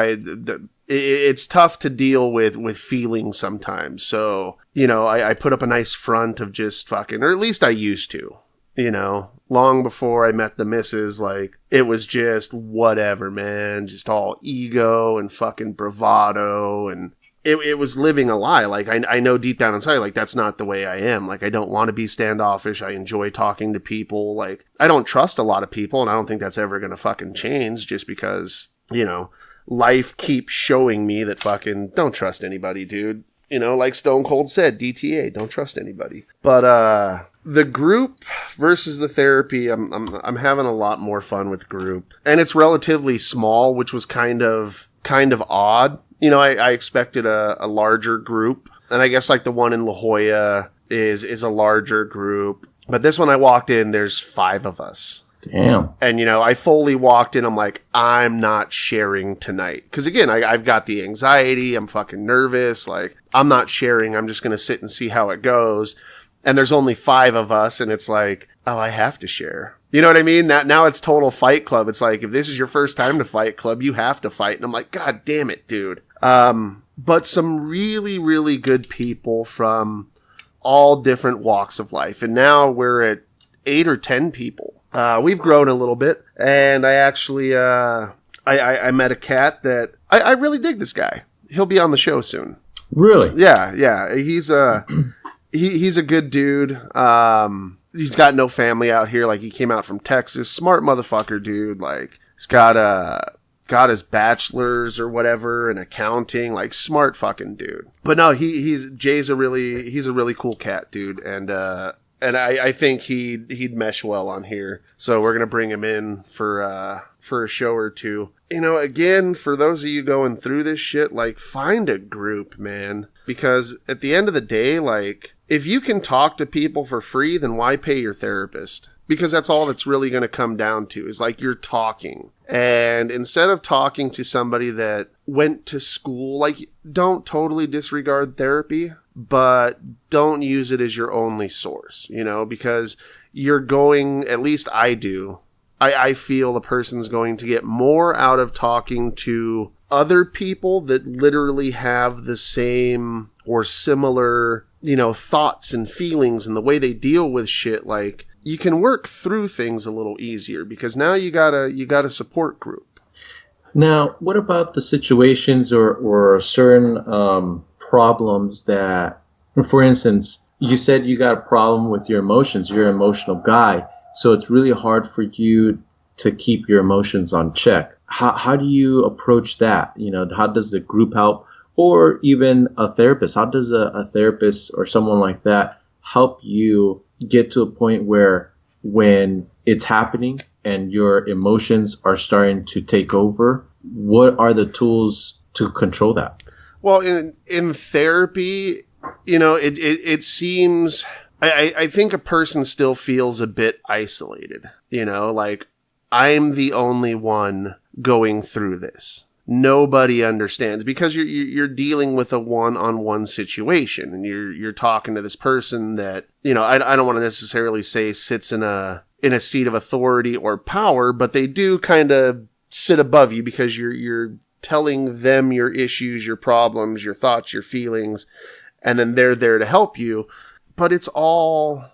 it's tough to deal with feelings sometimes. So, I put up a nice front of just fucking, or at least I used to, long before I met the missus, like, it was just whatever, man, just all ego and fucking bravado, and it was living a lie. Like, I know deep down inside, like, that's not the way I am. Like, I don't want to be standoffish. I enjoy talking to people. Like, I don't trust a lot of people, and I don't think that's ever going to fucking change just because, life keeps showing me that fucking don't trust anybody, dude. Like Stone Cold said, DTA, don't trust anybody. But, the group versus the therapy, I'm having a lot more fun with group. And it's relatively small, which was kind of odd. I expected a larger group, and I guess like the one in La Jolla is a larger group. But this one I walked in, there's 5 of us. Damn. And, I fully walked in, I'm like, I'm not sharing tonight. Because again, I've got the anxiety, I'm fucking nervous, like, I'm not sharing, I'm just going to sit and see how it goes. And there's only 5 of us, and it's like, oh, I have to share. You know what I mean? Now it's total Fight Club. It's like, if this is your first time to Fight Club, you have to fight. And I'm like, God damn it, dude. But some really, really good people from all different walks of life. And now we're at 8 or 10 people. We've grown a little bit. And I actually, I met a cat that I really dig this guy. He'll be on the show soon. Really? Yeah. He's a good dude. He's got no family out here. Like, he came out from Texas. Smart motherfucker, dude. Like, he's got his bachelor's or whatever in accounting. Like, smart fucking dude. But no, Jay's a really cool cat, dude. And I think he'd mesh well on here. So we're gonna bring him in for a show or two. Again, for those of you going through this shit, like, find a group, man. Because at the end of the day, like, if you can talk to people for free, then why pay your therapist? Because that's all that's really going to come down to, is like, you're talking. And instead of talking to somebody that went to school, like, don't totally disregard therapy, but don't use it as your only source, because you're going, at least I do, I feel a person's going to get more out of talking to other people that literally have the same or similar, thoughts and feelings and the way they deal with shit. Like, you can work through things a little easier because now you got a support group. Now, what about the situations or certain problems that, for instance, you said you got a problem with your emotions. You're an emotional guy, so it's really hard for you to keep your emotions on check. How do you approach that? How does the group help? Or even a therapist? How does a therapist or someone like that help you get to a point where when it's happening and your emotions are starting to take over, what are the tools to control that? Well, in therapy, it seems, I think a person still feels a bit isolated, like, I'm the only one going through this. Nobody understands because you're dealing with a one-on-one situation and you're talking to this person that, I don't want to necessarily say sits in a seat of authority or power, but they do kind of sit above you because you're telling them your issues, your problems, your thoughts, your feelings, and then they're there to help you. But it's all,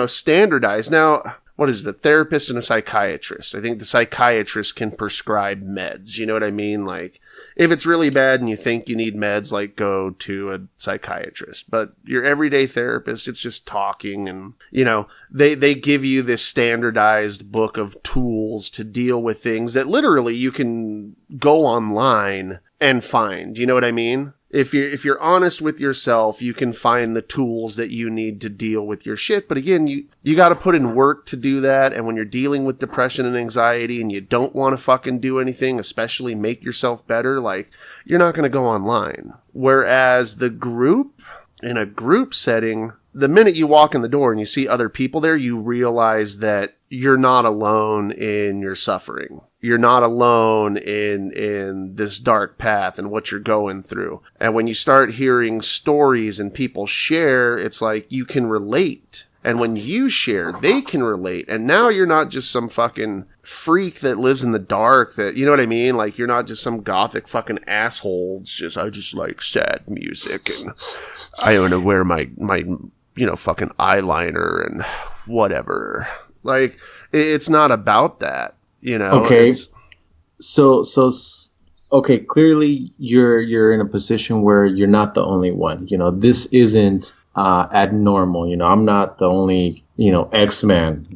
standardized. Now, what is it? A therapist and a psychiatrist. I think the psychiatrist can prescribe meds. You know what I mean? Like, if it's really bad and you think you need meds, like, go to a psychiatrist. But your everyday therapist, it's just talking and, they give you this standardized book of tools to deal with things that literally you can go online and find. You know what I mean? If you're honest with yourself, you can find the tools that you need to deal with your shit. But again, you got to put in work to do that. And when you're dealing with depression and anxiety and you don't want to fucking do anything, especially make yourself better, like, you're not going to go online. Whereas in a group setting, the minute you walk in the door and you see other people there, you realize that you're not alone in your suffering. You're not alone in this dark path and what you're going through. And when you start hearing stories and people share, it's like you can relate. And when you share, they can relate. And now you're not just some fucking freak that lives in the dark that, you know what I mean? Like, you're not just some gothic fucking asshole. It's just, I just like sad music and I want to wear my fucking eyeliner and whatever. Like, it's not about that. Okay. So, okay, clearly you're in a position where you're not the only one. This isn't abnormal. I'm not the only, X-Man,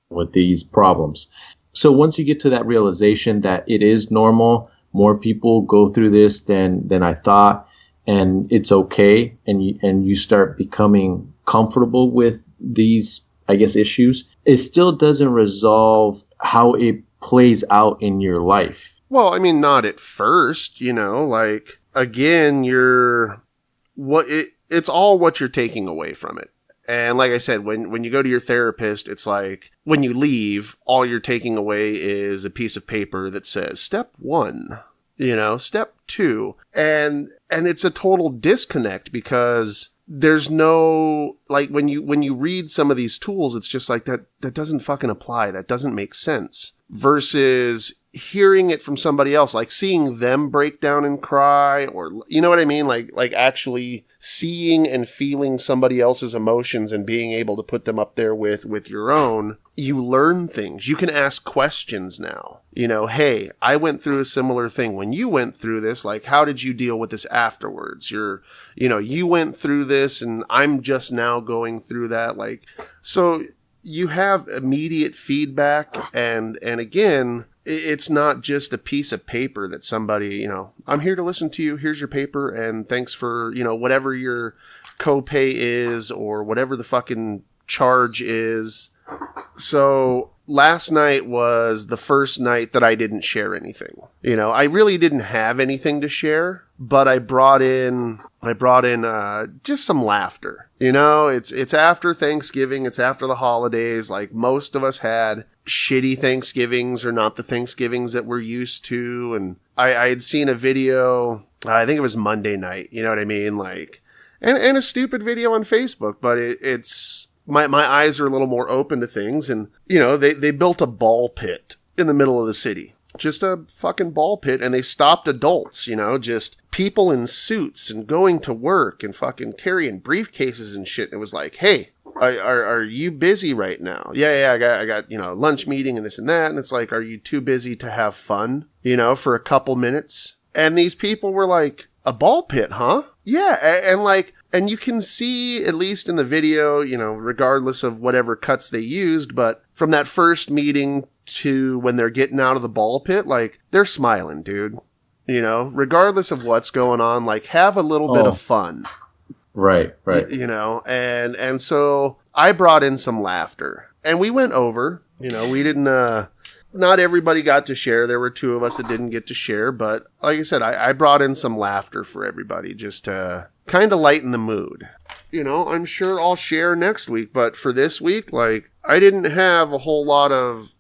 with these problems. So once you get to that realization that it is normal, more people go through this than I thought, and it's okay, and you start becoming comfortable with these, I guess, issues, it still doesn't resolve how it plays out in your life. Well, I mean, not at first, like, again, it's all what you're taking away from it. And like I said, when you go to your therapist, it's like, when you leave, all you're taking away is a piece of paper that says step 1, step 2. And it's a total disconnect because there's no, like, when you read some of these tools, it's just like that doesn't fucking apply. That doesn't make sense. Versus hearing it from somebody else, like seeing them break down and cry, or, you know what I mean? Like actually seeing and feeling somebody else's emotions and being able to put them up there with your own. You learn things. You can ask questions now. Hey, I went through a similar thing. When you went through this, like, how did you deal with this afterwards? You went through this and I'm just now going through that. Like, so you have immediate feedback, and again, it's not just a piece of paper that somebody, I'm here to listen to you, here's your paper, and thanks for, whatever your copay is or whatever the fucking charge is. So last night was the first night that I didn't share anything. I really didn't have anything to share, but I brought in just some laughter. You know, it's after Thanksgiving, it's after the holidays. Like, most of us had shitty Thanksgivings or not the Thanksgivings that we're used to. And I had seen a video, I think it was Monday night, you know what I mean? Like, and a stupid video on Facebook, but it's, my eyes are a little more open to things. And, you know, they built a ball pit in the middle of the city. Just a fucking ball pit, and they stopped adults, you know, just people in suits and going to work and fucking carrying briefcases and shit. It was like, hey, are you busy right now? Yeah, I got, you know, lunch meeting and this and that. And it's like, are you too busy to have fun, you know, for a couple minutes? And these people were like, a ball pit, huh? Yeah, and you can see, at least in the video, you know, regardless of whatever cuts they used, but from that first meeting to when they're getting out of the ball pit, like, they're smiling, dude. You know, regardless of what's going on, like, have a little bit of fun. Right. You know, and so I brought in some laughter. And we went over, you know, we didn't, not everybody got to share. There were 2 of us that didn't get to share. But like I said, I brought in some laughter for everybody just to kind of lighten the mood. You know, I'm sure I'll share next week. But for this week, like, I didn't have a whole lot of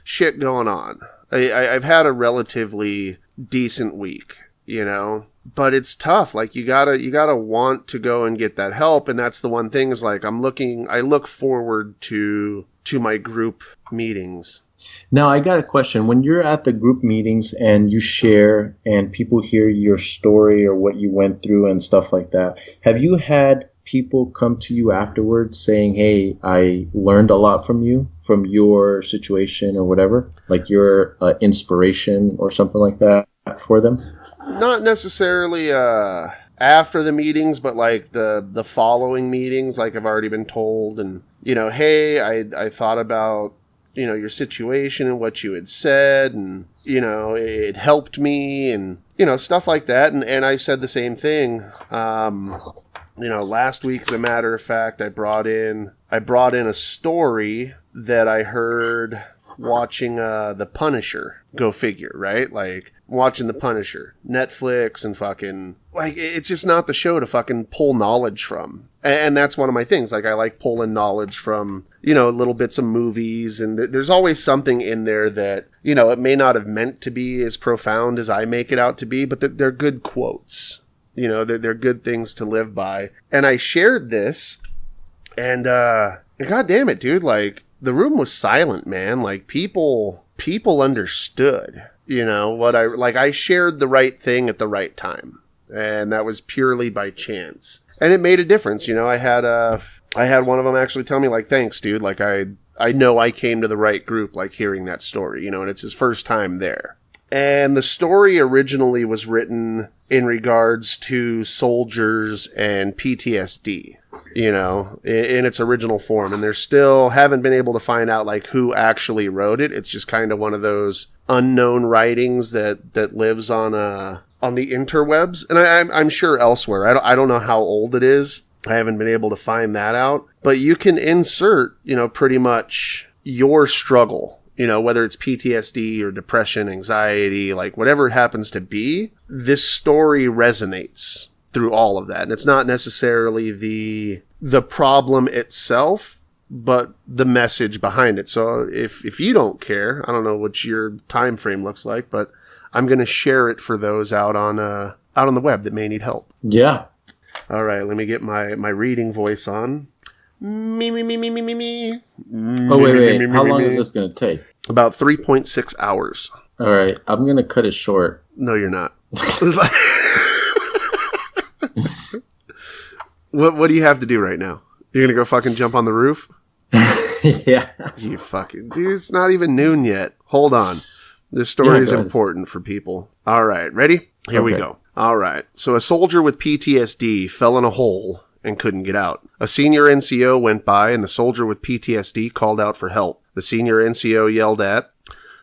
shit going on. I've had a relatively decent week, you know, but it's tough. Like, you gotta want to go and get that help. And that's the one thing is, like, I look forward to my group meetings. Now, I got a question. When you're at the group meetings and you share and people hear your story or what you went through and stuff like that, have you had people come to you afterwards saying, hey, I learned a lot from you, from your situation or whatever, like your inspiration or something like that for them? Not necessarily after the meetings, but like the following meetings, like I've already been told, and, you know, hey, I thought about, you know, your situation and what you had said, and, you know, it helped me, and, you know, stuff like that. And I said the same thing. You know, last week, as a matter of fact, I brought in a story that I heard watching The Punisher. Go figure, right? Like, watching The Punisher, Netflix, and fucking, like, it's just not the show to fucking pull knowledge from. And that's one of my things. Like, I like pulling knowledge from, you know, little bits of movies, and there's always something in there that, you know, it may not have meant to be as profound as I make it out to be, but they're good quotes. You know, they're good things to live by. And I shared this, and God damn it, dude, like, the room was silent, man. Like, people understood, you know, what I shared the right thing at the right time. And that was purely by chance. And it made a difference, you know. I had one of them actually tell me, like, thanks, dude. Like, I know I came to the right group, like, hearing that story, you know, and it's his first time there. And the story originally was written in regards to soldiers and PTSD, you know, in its original form. And there's still haven't been able to find out, like, who actually wrote it. It's just kind of one of those unknown writings that lives on the interwebs. And I'm sure elsewhere. I don't know how old it is. I haven't been able to find that out. But you can insert, you know, pretty much your struggle. You know, whether it's PTSD or depression, anxiety, like whatever it happens to be, this story resonates through all of that. And it's not necessarily the problem itself, but the message behind it. So if you don't care, I don't know what your time frame looks like, but I'm going to share it for those out on the web that may need help. Yeah. All right, let me get my reading voice on. Me. Oh, wait. How long is this going to take? About 3.6 hours. All right. I'm going to cut it short. No, you're not. What do you have to do right now? You're going to go fucking jump on the roof? Yeah. You fucking... Dude, it's not even noon yet. Hold on. This story is important for people. All right. Ready? Here we go. All right. So a soldier with PTSD fell in a hole and couldn't get out. A senior NCO went by, and the soldier with PTSD called out for help. The senior NCO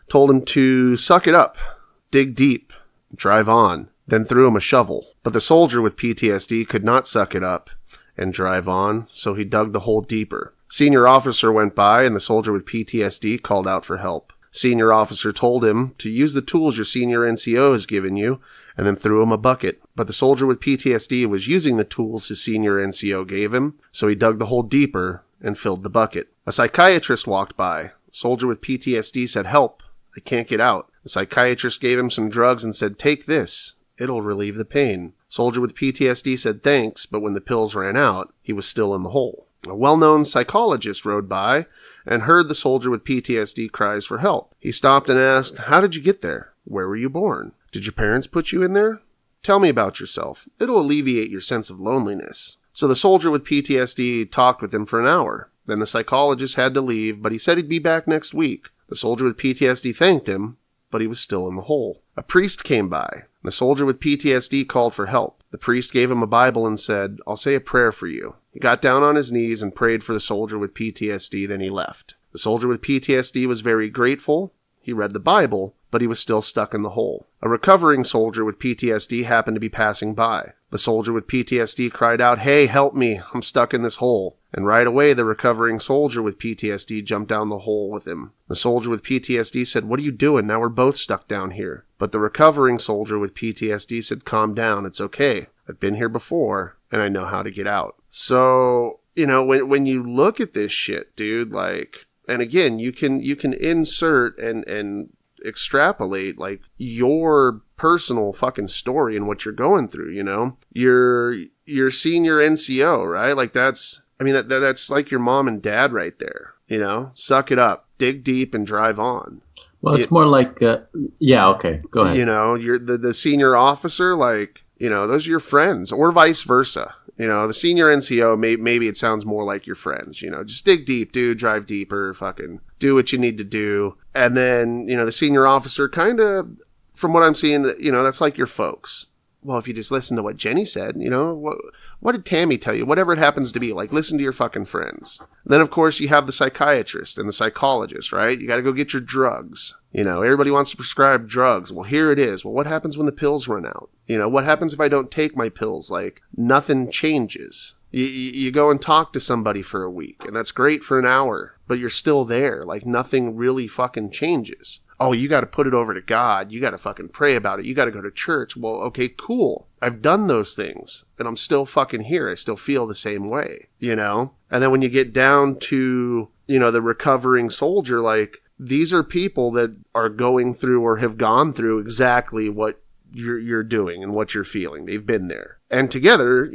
told him to suck it up, dig deep, drive on, then threw him a shovel. But the soldier with PTSD could not suck it up and drive on, so he dug the hole deeper. Senior officer went by, and the soldier with PTSD called out for help. Senior officer told him to use the tools your senior NCO has given you, and then threw him a bucket. But the soldier with PTSD was using the tools his senior NCO gave him, so he dug the hole deeper and filled the bucket. A psychiatrist walked by. The soldier with PTSD said, "Help, I can't get out." The psychiatrist gave him some drugs and said, "Take this. It'll relieve the pain." Soldier with PTSD said thanks, but when the pills ran out, he was still in the hole. A well-known psychologist rode by and heard the soldier with PTSD cries for help. He stopped and asked, "How did you get there? Where were you born? Did your parents put you in there? Tell me about yourself. It'll alleviate your sense of loneliness." So the soldier with PTSD talked with him for an hour. Then the psychologist had to leave, but he said he'd be back next week. The soldier with PTSD thanked him, but he was still in the hole. A priest came by. The soldier with PTSD called for help. The priest gave him a Bible and said, "I'll say a prayer for you." He got down on his knees and prayed for the soldier with PTSD, then he left. The soldier with PTSD was very grateful. He read the Bible, but he was still stuck in the hole. A recovering soldier with PTSD happened to be passing by. The soldier with PTSD cried out, "Hey, help me, I'm stuck in this hole." And right away, the recovering soldier with PTSD jumped down the hole with him. The soldier with PTSD said, "What are you doing? Now we're both stuck down here." But the recovering soldier with PTSD said, "Calm down, it's okay. I've been here before, and I know how to get out." So, when you look at this shit, dude, like, and again, you can insert and extrapolate like your personal fucking story and what you're going through, your senior NCO, right? Like that's like your mom and dad right there, suck it up, dig deep and drive on. Well, it's more like, yeah, okay, go ahead. You're the senior officer, like, those are your friends, or vice versa. The senior NCO, maybe it sounds more like your friends, just dig deep, dude, drive deeper, fucking do what you need to do. And then, the senior officer kind of, from what I'm seeing, that's like your folks. Well, if you just listen to what Jenny said, what did Tammy tell you? Whatever it happens to be, like, listen to your fucking friends. Then, of course, you have the psychiatrist and the psychologist, right? You got to go get your drugs. Everybody wants to prescribe drugs. Well, here it is. Well, what happens when the pills run out? What happens if I don't take my pills? Like, nothing changes. You go and talk to somebody for a week, and that's great for an hour, but you're still there. Like, nothing really fucking changes. Oh, you got to put it over to God. You got to fucking pray about it. You got to go to church. Well, okay, cool. I've done those things, and I'm still fucking here. I still feel the same way, And then when you get down to, the recovering soldier, like, these are people that are going through or have gone through exactly what you're doing and what you're feeling. They've been there. And together,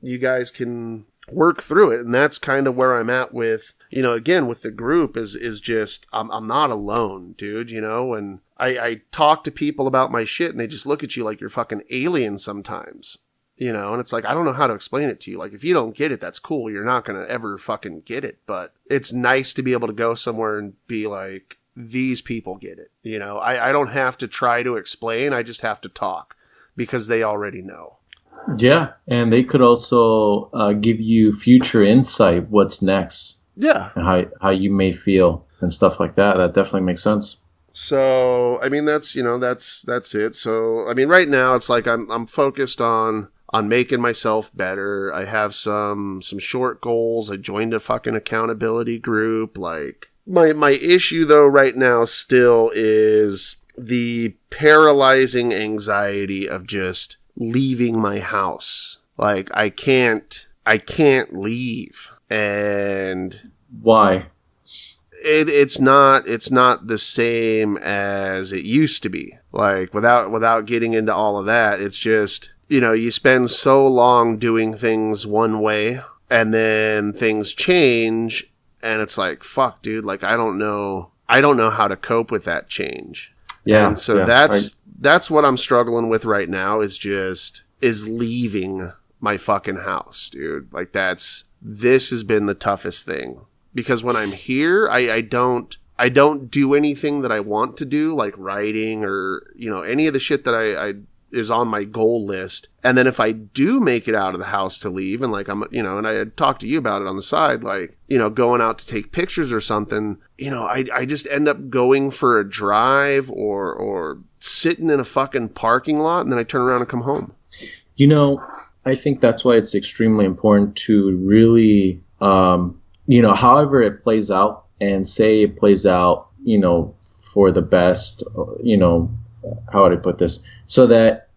you guys can work through it. And that's kind of where I'm at with, again, with the group is just, I'm not alone, dude, and I talk to people about my shit and they just look at you like you're fucking alien sometimes, and it's like, I don't know how to explain it to you. Like, if you don't get it, that's cool. You're not going to ever fucking get it, but it's nice to be able to go somewhere and be like, these people get it. I don't have to try to explain. I just have to talk because they already know. Yeah, and they could also give you future insight, what's next. Yeah. And how you may feel and stuff like that. That definitely makes sense. So, that's, that's it. So, right now it's like I'm focused on making myself better. I have some short goals. I joined a fucking accountability group. Like, my issue though right now still is the paralyzing anxiety of just leaving my house. Like, I can't leave. And why? It's not the same as it used to be. Like, without getting into all of that, it's just, you spend so long doing things one way and then things change and it's like, fuck, dude, like, I don't know how to cope with that change. Yeah. And so that's what I'm struggling with right now is leaving my fucking house, dude. Like, this has been the toughest thing because when I'm here, I don't do anything that I want to do, like writing or, any of the shit that I is on my goal list. And then if I do make it out of the house to leave and like I'm, and I had talked to you about it on the side, like, going out to take pictures or something, I just end up going for a drive or sitting in a fucking parking lot and then I turn around and come home. I think that's why it's extremely important to really, however it plays out and say it plays out, for the best, how would I put this? So that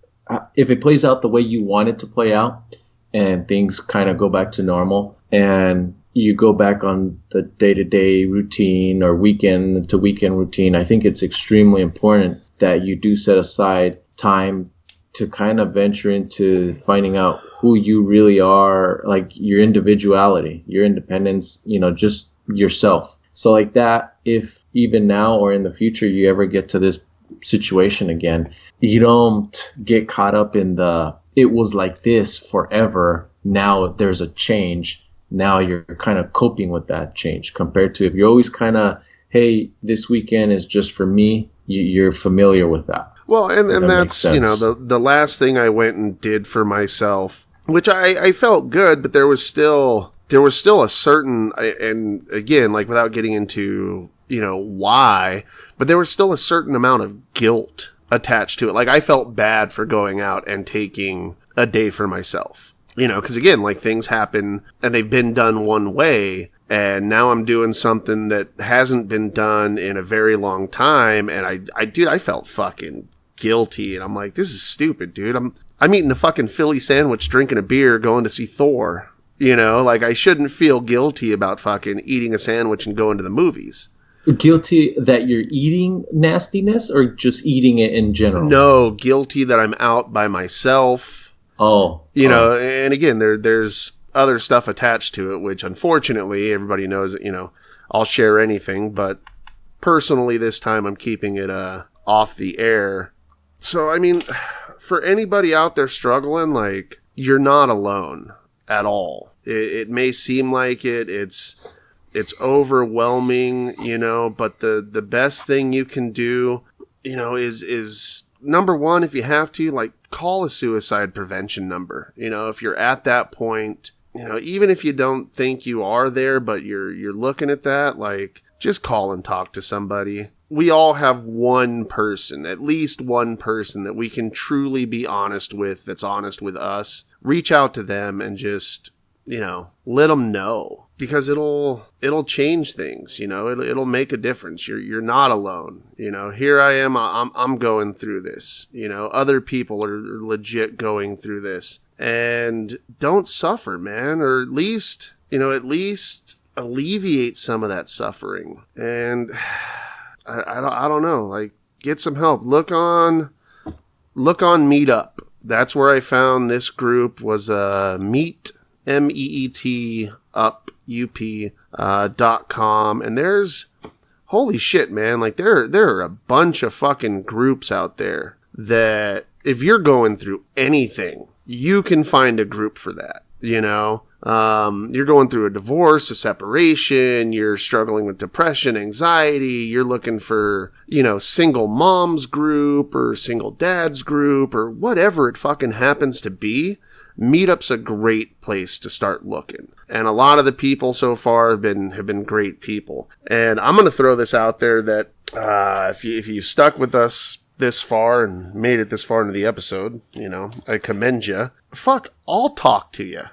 if it plays out the way you want it to play out and things kind of go back to normal and you go back on the day-to-day routine or weekend-to-weekend routine, I think it's extremely important that you do set aside time to kind of venture into finding out who you really are, like your individuality, your independence, just yourself. So like that, if even now or in the future you ever get to this situation again, you don't get caught up in it was like this forever. Now there's a change. Now you're kind of coping with that change compared to if you're always kind of, hey, this weekend is just for me. You're familiar with that. Well, and that's, the last thing I went and did for myself, which I felt good, but there was still a certain, and again, like without getting into, why, but there was still a certain amount of guilt attached to it. Like I felt bad for going out and taking a day for myself, because again, like things happen and they've been done one way. And now I'm doing something that hasn't been done in a very long time. And I felt fucking guilty. And I'm like, this is stupid, dude. I'm eating a fucking Philly sandwich, drinking a beer, going to see Thor. Like I shouldn't feel guilty about fucking eating a sandwich and going to the movies. Guilty that you're eating nastiness or just eating it in general? No, guilty that I'm out by myself. Oh. And again, there's other stuff attached to it, which unfortunately everybody knows that, I'll share anything, but personally this time I'm keeping it off the air. So, I mean, for anybody out there struggling, like, you're not alone at all. It may seem like it's overwhelming, but the best thing you can do, is number one, if you have to, like, call a suicide prevention number. If you're at that point, even if you don't think you are there, but you're looking at that, like, just call and talk to somebody. We all have one person, at least one person that we can truly be honest with, that's honest with us. Reach out to them and just, let them know, because it'll change things, it'll make a difference. You're not alone. Here I am, I'm going through this, other people are legit going through this. And don't suffer, man, or at least alleviate some of that suffering. And I don't know, like, get some help. Look on Meetup. That's where I found this group, was Meet, MEET, up, UP.com. And there's, holy shit, man, like there are a bunch of fucking groups out there that if you're going through anything, you can find a group for that, You're going through a divorce, a separation, you're struggling with depression, anxiety, you're looking for, single moms group or single dads group or whatever it fucking happens to be. Meetup's a great place to start looking. And a lot of the people so far have been great people. And I'm going to throw this out there that if you've stuck with us this far and made it this far into the episode, I commend you. Fuck, I'll talk to you,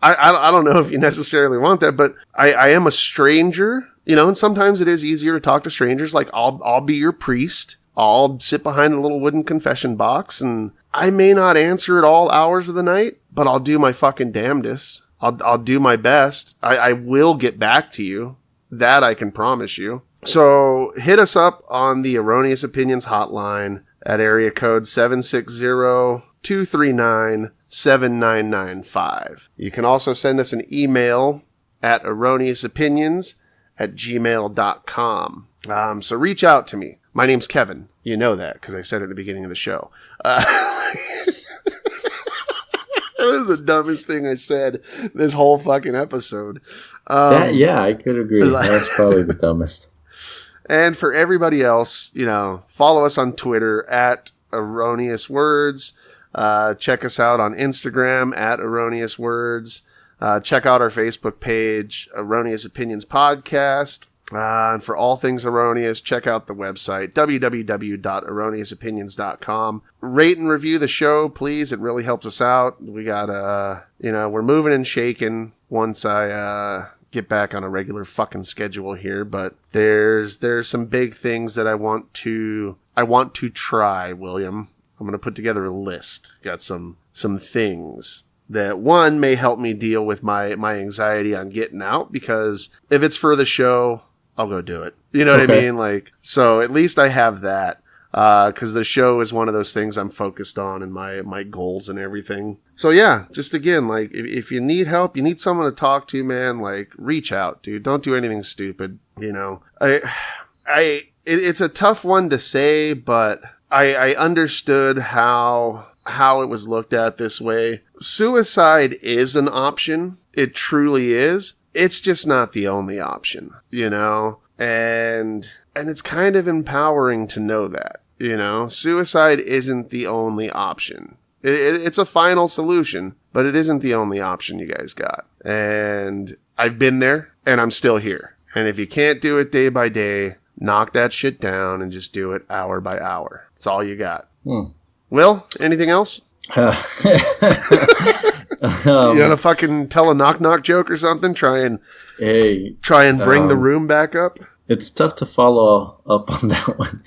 I don't know if you necessarily want that, but I am a stranger, and sometimes it is easier to talk to strangers. Like I'll be your priest. I'll sit behind a little wooden confession box, and I may not answer at all hours of the night, but I'll do my fucking damnedest. I'll do my best. I will get back to you. That I can promise you. So hit us up on the Erroneous Opinions hotline at area code 760-239-7995. You can also send us an email at erroneousopinions@gmail.com. So reach out to me. My name's Keven. You know that because I said it at the beginning of the show. That was the dumbest thing I said this whole fucking episode. I could agree. That's probably the dumbest. And for everybody else, follow us on Twitter at Erroneous Words. Check us out on Instagram at Erroneous Words. Check out our Facebook page, Erroneous Opinions Podcast. And for all things erroneous, check out the website, www.erroneousopinions.com. Rate and review the show, please. It really helps us out. We got, we're moving and shaking once I get back on a regular fucking schedule here, but there's some big things that I want to try, William. I'm going to put together a list. Got some things that, one, may help me deal with my anxiety on getting out, because if it's for the show, I'll go do it. You know what I mean? Like, so at least I have that, because the show is one of those things I'm focused on and my goals and everything. So yeah, just again, like, if you need help, you need someone to talk to, man, like, reach out, dude. Don't do anything stupid, you know? It's a tough one to say, but I understood how it was looked at this way. Suicide is an option. It truly is. It's just not the only option, you know? And it's kind of empowering to know that, you know? Suicide isn't the only option. It's a final solution, but it isn't the only option you guys got. And I've been there, and I'm still here. And if you can't do it day by day, knock that shit down and just do it hour by hour. That's all you got. Will, anything else? You gonna fucking tell a knock joke or something? Try and bring the room back up? It's tough to follow up on that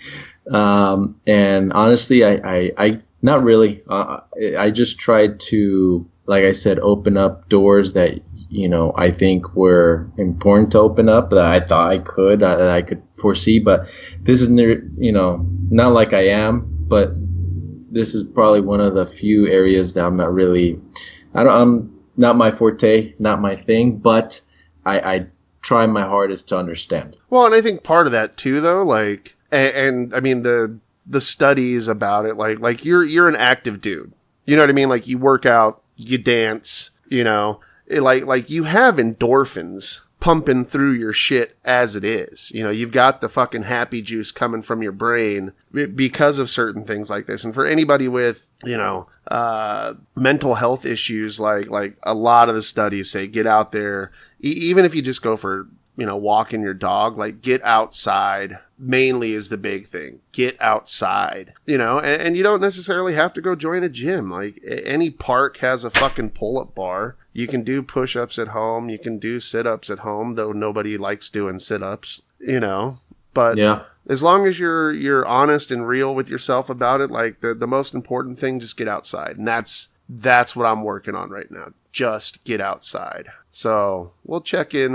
one. And honestly, I not really. I just tried to, like I said, open up doors that, you know, I think were important to open up, that I thought I could foresee. But this is, you know, not like I am, but this is probably one of the few areas that I'm not really, I'm not my forte, not my thing, but I try my hardest to understand. Well, and I think part of that too, though, like, and I mean, the studies about it, like you're an active dude. You know what I mean? Like, you work out, you dance, you know, like you have endorphins pumping through your shit as it is. You know, you've got the fucking happy juice coming from your brain because of certain things like this. And for anybody with, you know, mental health issues, like a lot of the studies say, get out there, even if you just go for, you know, walking your dog, like, get outside mainly is the big thing. Get outside, you know, and you don't necessarily have to go join a gym. Like, any park has a fucking pull-up bar. You can do push-ups at home. You can do sit-ups at home, though nobody likes doing sit-ups, you know. But yeah, as long as you're honest and real with yourself about it, like, the most important thing, just get outside. And that's what I'm working on right now. Just get outside. So we'll check in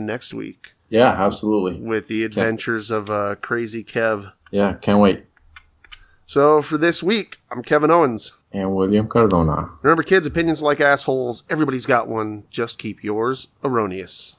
next week. Yeah, absolutely. With the adventures of Crazy Kev. Yeah, can't wait. So for this week, I'm Kevin Owens. And William Cardona. Remember, kids, opinions are like assholes. Everybody's got one. Just keep yours erroneous.